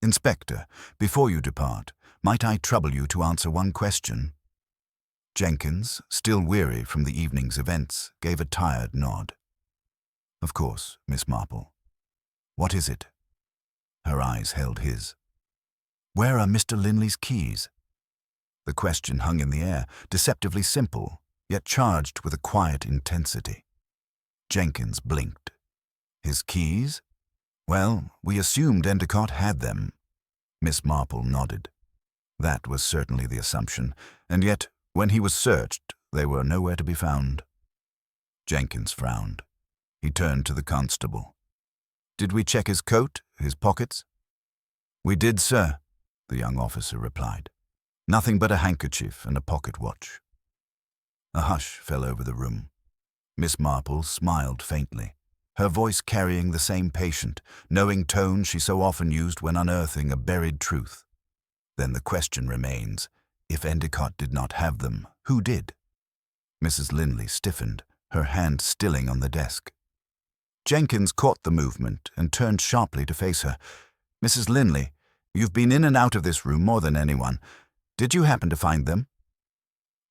Inspector, before you depart, might I trouble you to answer one question? Jenkins, still weary from the evening's events, gave a tired nod. Of course, Miss Marple. What is it? Her eyes held his. Where are Mr. Linley's keys? The question hung in the air, deceptively simple, yet charged with a quiet intensity. Jenkins blinked. His keys? Well, we assumed Endicott had them. Miss Marple nodded. That was certainly the assumption, and yet, when he was searched, they were nowhere to be found. Jenkins frowned. He turned to the constable. Did we check his coat, his pockets? We did, sir, the young officer replied. Nothing but a handkerchief and a pocket watch. A hush fell over the room. Miss Marple smiled faintly, her voice carrying the same patient, knowing tone she so often used when unearthing a buried truth. Then the question remains, if Endicott did not have them, who did? Mrs. Linley stiffened, her hand stilling on the desk. Jenkins caught the movement and turned sharply to face her. Mrs. Linley, you've been in and out of this room more than anyone. Did you happen to find them?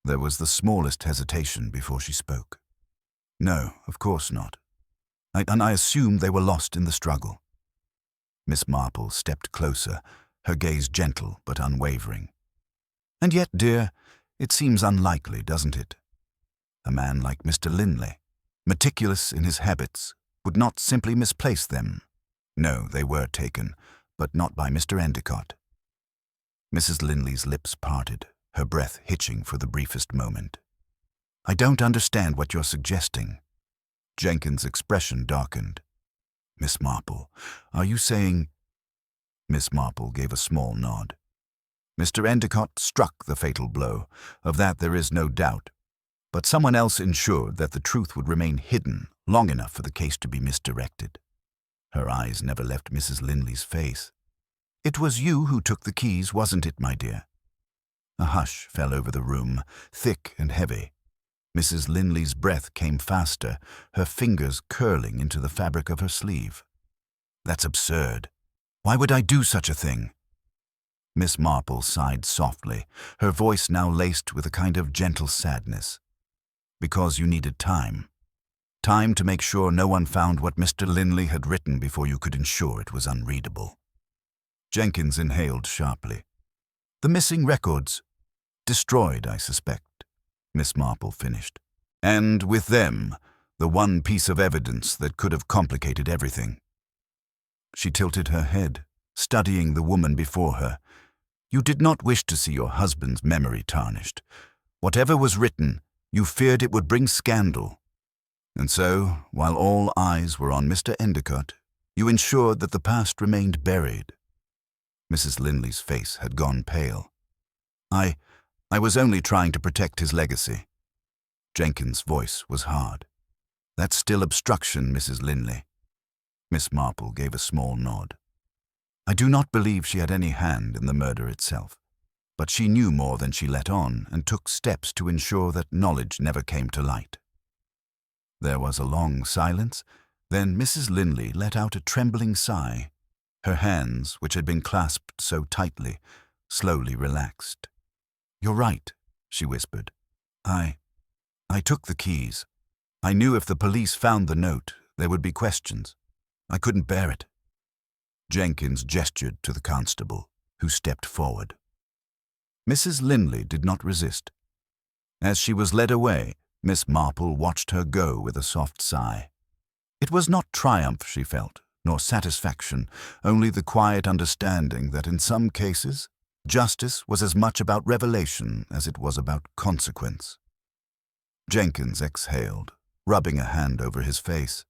There was the smallest hesitation before she spoke. No, of course not. I assumed they were lost in the struggle. Miss Marple stepped closer, her gaze gentle but unwavering. And yet, dear, it seems unlikely, doesn't it? A man like Mr. Linley, meticulous in his habits, would not simply misplace them. No, they were taken, but not by Mr. Endicott. Mrs. Linley's lips parted, her breath hitching for the briefest moment. I don't understand what you're suggesting. Jenkins' expression darkened. Miss Marple, are you saying... Miss Marple gave a small nod. Mr. Endicott struck the fatal blow, of that there is no doubt, but someone else ensured that the truth would remain hidden long enough for the case to be misdirected. Her eyes never left Mrs. Linley's face. "It was you who took the keys, wasn't it, my dear?" A hush fell over the room, thick and heavy. Mrs. Linley's breath came faster, her fingers curling into the fabric of her sleeve. "That's absurd. Why would I do such a thing?" Miss Marple sighed softly, her voice now laced with a kind of gentle sadness. "Because you needed time. Time to make sure no one found what Mr. Linley had written before you could ensure it was unreadable." Jenkins inhaled sharply. "The missing records. Destroyed, I suspect," Miss Marple finished. "And with them, the one piece of evidence that could have complicated everything." She tilted her head, studying the woman before her. "You did not wish to see your husband's memory tarnished. Whatever was written, you feared it would bring scandal. And so, while all eyes were on Mr. Endicott, you ensured that the past remained buried." Mrs. Linley's face had gone pale. I was only trying to protect his legacy." Jenkins' voice was hard. "That's still obstruction, Mrs. Linley." Miss Marple gave a small nod. "I do not believe she had any hand in the murder itself, but she knew more than she let on and took steps to ensure that knowledge never came to light." There was a long silence, then Mrs. Linley let out a trembling sigh. Her hands, which had been clasped so tightly, slowly relaxed. "You're right," she whispered. I took the keys. I knew if the police found the note, there would be questions. I couldn't bear it." Jenkins gestured to the constable, who stepped forward. Mrs. Linley did not resist. As she was led away, Miss Marple watched her go with a soft sigh. It was not triumph she felt, nor satisfaction, only the quiet understanding that in some cases, justice was as much about revelation as it was about consequence. Jenkins exhaled, rubbing a hand over his face.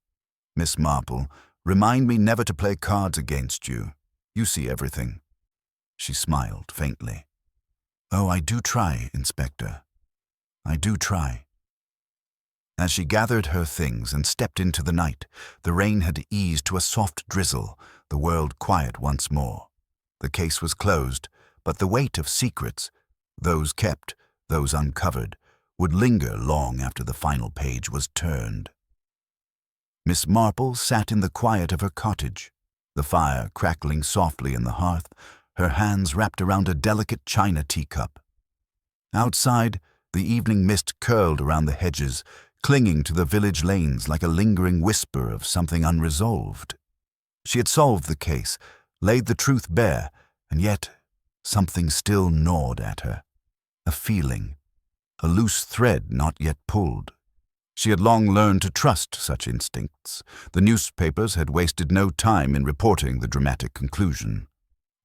"Miss Marple, remind me never to play cards against you. You see everything." She smiled faintly. "Oh, I do try, Inspector. I do try." As she gathered her things and stepped into the night, the rain had eased to a soft drizzle, the world quiet once more. The case was closed, but the weight of secrets, those kept, those uncovered, would linger long after the final page was turned. Miss Marple sat in the quiet of her cottage, the fire crackling softly in the hearth, her hands wrapped around a delicate china teacup. Outside, the evening mist curled around the hedges, clinging to the village lanes like a lingering whisper of something unresolved. She had solved the case, laid the truth bare, and yet something still gnawed at her. A feeling, a loose thread not yet pulled. She had long learned to trust such instincts. The newspapers had wasted no time in reporting the dramatic conclusion.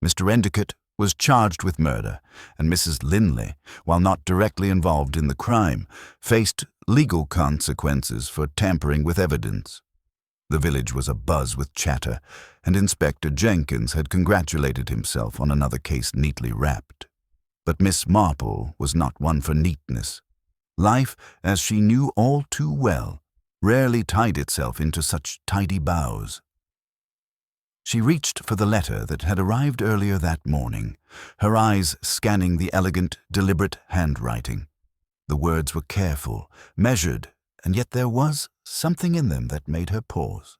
Mr. Endicott was charged with murder, and Mrs. Linley, while not directly involved in the crime, faced legal consequences for tampering with evidence. The village was abuzz with chatter, and Inspector Jenkins had congratulated himself on another case neatly wrapped. But Miss Marple was not one for neatness. Life, as she knew all too well, rarely tied itself into such tidy bows. She reached for the letter that had arrived earlier that morning, her eyes scanning the elegant, deliberate handwriting. The words were careful, measured, and yet there was something in them that made her pause.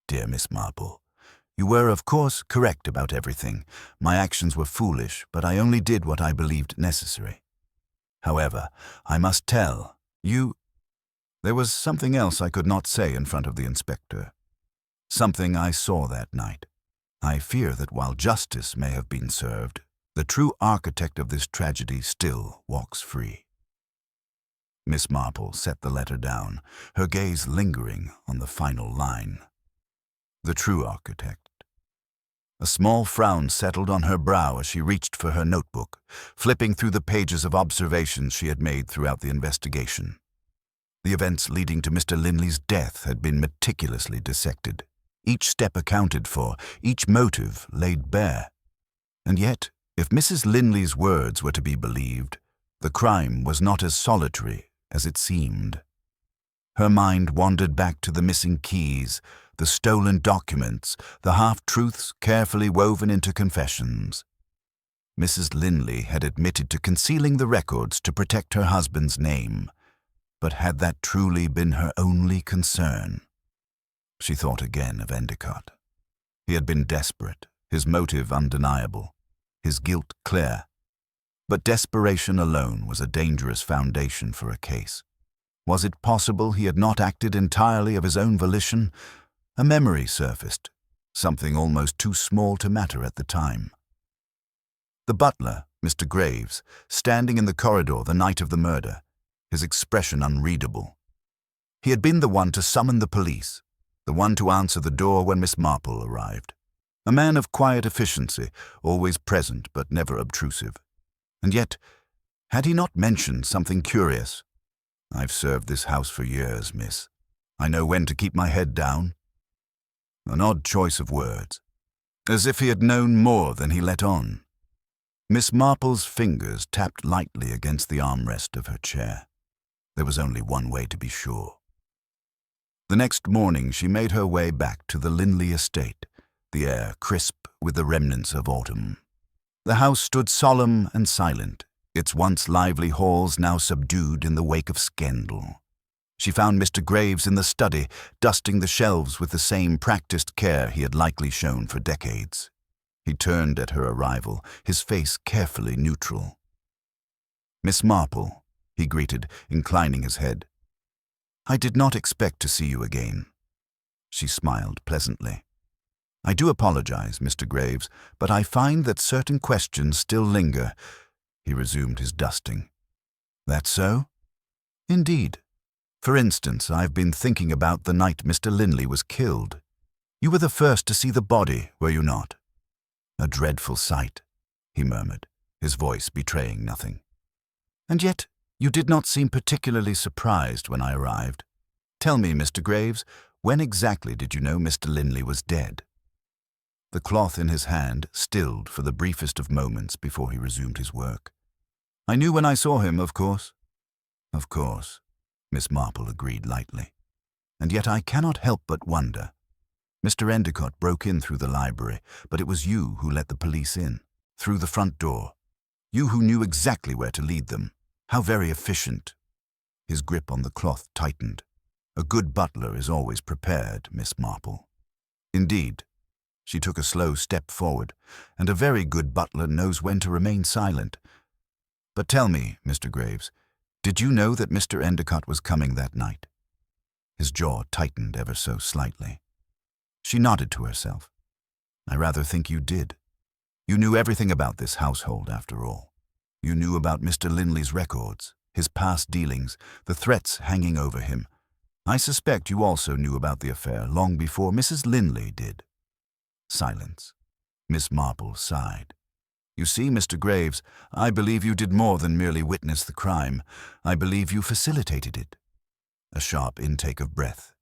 "Dear Miss Marple, you were, of course, correct about everything. My actions were foolish, but I only did what I believed necessary. However, I must tell you, there was something else I could not say in front of the inspector. Something I saw that night. I fear that while justice may have been served, the true architect of this tragedy still walks free." Miss Marple set the letter down, her gaze lingering on the final line. The true architect. A small frown settled on her brow as she reached for her notebook, flipping through the pages of observations she had made throughout the investigation. The events leading to Mr. Linley's death had been meticulously dissected, each step accounted for, each motive laid bare. And yet, If Mrs. Linley's words were to be believed, the crime was not as solitary as it seemed. Her mind wandered back to the missing keys, the stolen documents, the half-truths carefully woven into confessions. Mrs. Linley had admitted to concealing the records to protect her husband's name, but had that truly been her only concern? She thought again of Endicott. He had been desperate, his motive undeniable, his guilt clear. But desperation alone was a dangerous foundation for a case. Was it possible he had not acted entirely of his own volition? A memory surfaced, something almost too small to matter at the time. The butler, Mr. Graves, standing in the corridor the night of the murder, his expression unreadable. He had been the one to summon the police, the one to answer the door when Miss Marple arrived. A man of quiet efficiency, always present but never obtrusive. And yet, had he not mentioned something curious? "I've served this house for years, miss. I know when to keep my head down." An odd choice of words, as if he had known more than he let on. Miss Marple's fingers tapped lightly against the armrest of her chair. There was only one way to be sure. The next morning she made her way back to the Linley estate, the air crisp with the remnants of autumn. The house stood solemn and silent, its once lively halls now subdued in the wake of scandal. She found Mr. Graves in the study, dusting the shelves with the same practiced care he had likely shown for decades. He turned at her arrival, his face carefully neutral. "Miss Marple," he greeted, inclining his head. "I did not expect to see you again." She smiled pleasantly. "I do apologize, Mr. Graves, but I find that certain questions still linger." He resumed his dusting. "That so?" "Indeed. For instance, I've been thinking about the night Mr. Linley was killed. You were the first to see the body, were you not?" "A dreadful sight," he murmured, his voice betraying nothing. "And yet you did not seem particularly surprised when I arrived. Tell me, Mr. Graves, when exactly did you know Mr. Linley was dead?" The cloth in his hand stilled for the briefest of moments before he resumed his work. "I knew when I saw him, of course." "Of course," Miss Marple agreed lightly. "And yet I cannot help but wonder. Mr. Endicott broke in through the library, but it was you who let the police in, through the front door. You who knew exactly where to lead them. How very efficient." His grip on the cloth tightened. "A good butler is always prepared, Miss Marple." "Indeed." She took a slow step forward, "and a very good butler knows when to remain silent. But tell me, Mr. Graves, did you know that Mr. Endicott was coming that night?" His jaw tightened ever so slightly. She nodded to herself. "I rather think you did. You knew everything about this household, after all. You knew about Mr. Linley's records, his past dealings, the threats hanging over him. I suspect you also knew about the affair long before Mrs. Linley did." Silence. Miss Marple sighed. "You see, Mr. Graves, I believe you did more than merely witness the crime. I believe you facilitated it." A sharp intake of breath.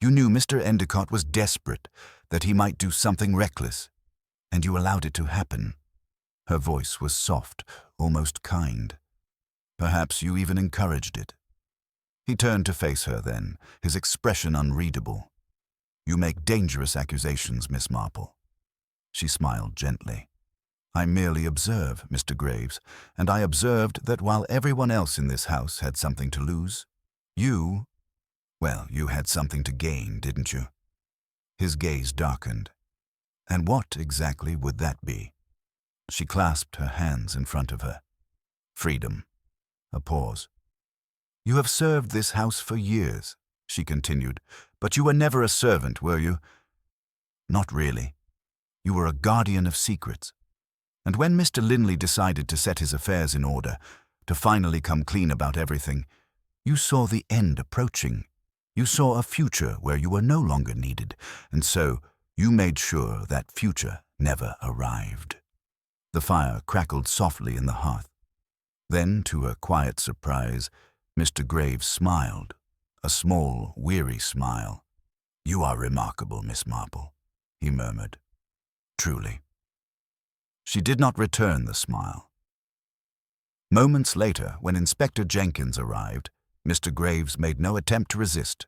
"You knew Mr. Endicott was desperate, that he might do something reckless, and you allowed it to happen." Her voice was soft, almost kind. "Perhaps you even encouraged it." He turned to face her then, his expression unreadable. "You make dangerous accusations, Miss Marple." She smiled gently. "I merely observe, Mr. Graves, and I observed that while everyone else in this house had something to lose, you had something to gain, didn't you?" His gaze darkened. "And what exactly would that be?" She clasped her hands in front of her. "Freedom." A pause. "You have served this house for years," she continued, "but you were never a servant, were you?" "Not really. You were a guardian of secrets. And when Mr. Linley decided to set his affairs in order, to finally come clean about everything, you saw the end approaching. You saw a future where you were no longer needed, and so you made sure that future never arrived." The fire crackled softly in the hearth. Then, to her quiet surprise, Mr. Graves smiled, a small, weary smile. "You are remarkable, Miss Marple," he murmured. "Truly." She did not return the smile. Moments later, when Inspector Jenkins arrived, Mr. Graves made no attempt to resist.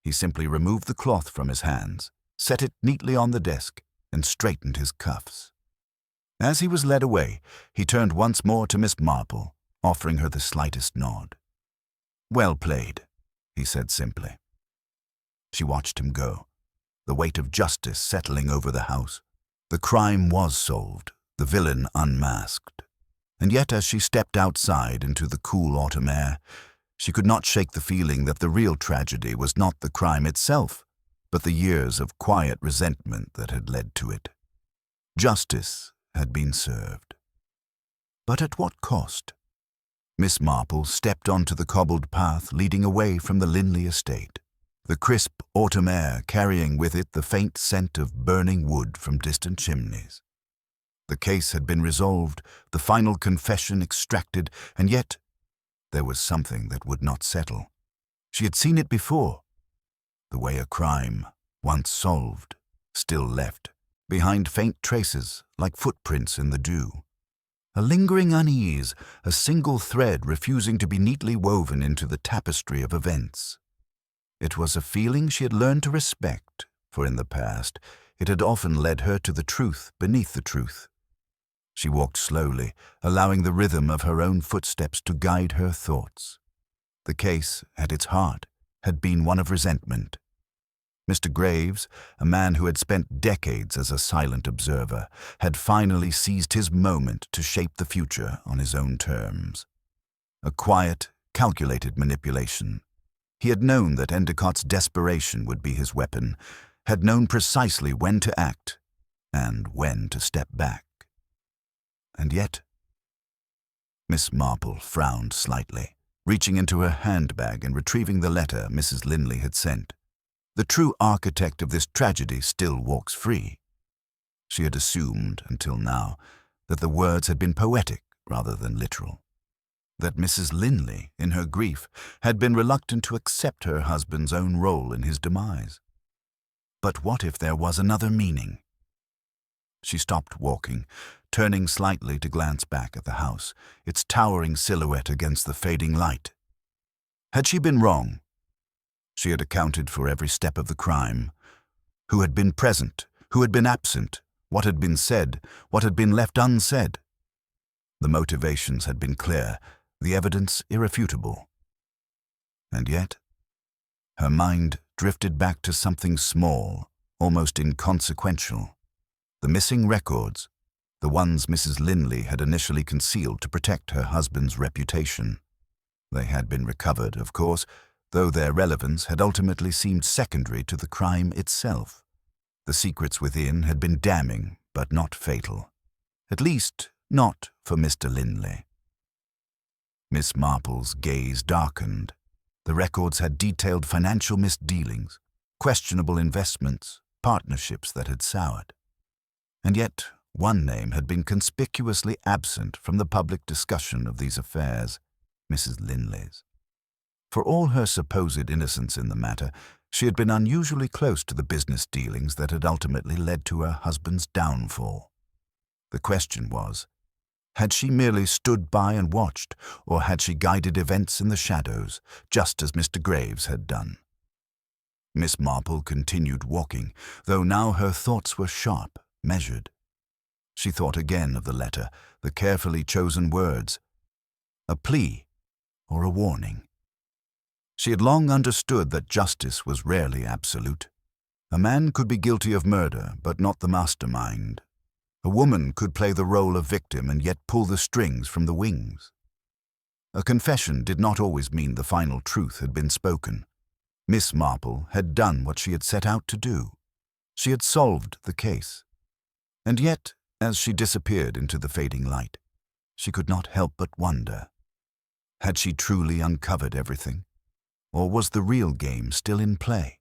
He simply removed the cloth from his hands, set it neatly on the desk, and straightened his cuffs. As he was led away, he turned once more to Miss Marple, offering her the slightest nod. "Well played," he said simply. She watched him go, the weight of justice settling over the house. The crime was solved, the villain unmasked. And yet, as she stepped outside into the cool autumn air, she could not shake the feeling that the real tragedy was not the crime itself, but the years of quiet resentment that had led to it. Justice had been served. But at what cost? Miss Marple stepped onto the cobbled path leading away from the Linley estate, the crisp autumn air carrying with it the faint scent of burning wood from distant chimneys. The case had been resolved, the final confession extracted, and yet there was something that would not settle. She had seen it before, the way a crime, once solved, still left, behind faint traces like footprints in the dew. A lingering unease, a single thread refusing to be neatly woven into the tapestry of events. It was a feeling she had learned to respect, for in the past it had often led her to the truth beneath the truth. She walked slowly, allowing the rhythm of her own footsteps to guide her thoughts. The case, at its heart, had been one of resentment. Mr. Graves, a man who had spent decades as a silent observer, had finally seized his moment to shape the future on his own terms. A quiet, calculated manipulation. He had known that Endicott's desperation would be his weapon, had known precisely when to act and when to step back. And yet, Miss Marple frowned slightly, reaching into her handbag and retrieving the letter Mrs. Linley had sent. The true architect of this tragedy still walks free. She had assumed, until now, that the words had been poetic rather than literal. That Mrs. Linley, in her grief, had been reluctant to accept her husband's own role in his demise. But what if there was another meaning? She stopped walking, turning slightly to glance back at the house, its towering silhouette against the fading light. Had she been wrong? She had accounted for every step of the crime. Who had been present? Who had been absent? What had been said? What had been left unsaid? The motivations had been clear, the evidence irrefutable. And yet, her mind drifted back to something small, almost inconsequential. The missing records, the ones Mrs. Linley had initially concealed to protect her husband's reputation. They had been recovered, of course, though their relevance had ultimately seemed secondary to the crime itself. The secrets within had been damning, but not fatal. At least, not for Mr. Linley. Miss Marple's gaze darkened. The records had detailed financial misdealings, questionable investments, partnerships that had soured. And yet, one name had been conspicuously absent from the public discussion of these affairs, Mrs. Linley's. For all her supposed innocence in the matter, she had been unusually close to the business dealings that had ultimately led to her husband's downfall. The question was, had she merely stood by and watched, or had she guided events in the shadows, just as Mr. Graves had done? Miss Marple continued walking, though now her thoughts were sharp, measured. She thought again of the letter, the carefully chosen words. A plea or a warning? She had long understood that justice was rarely absolute. A man could be guilty of murder, but not the mastermind. A woman could play the role of victim and yet pull the strings from the wings. A confession did not always mean the final truth had been spoken. Miss Marple had done what she had set out to do. She had solved the case. And yet, as she disappeared into the fading light, she could not help but wonder. Had she truly uncovered everything? Or was the real game still in play?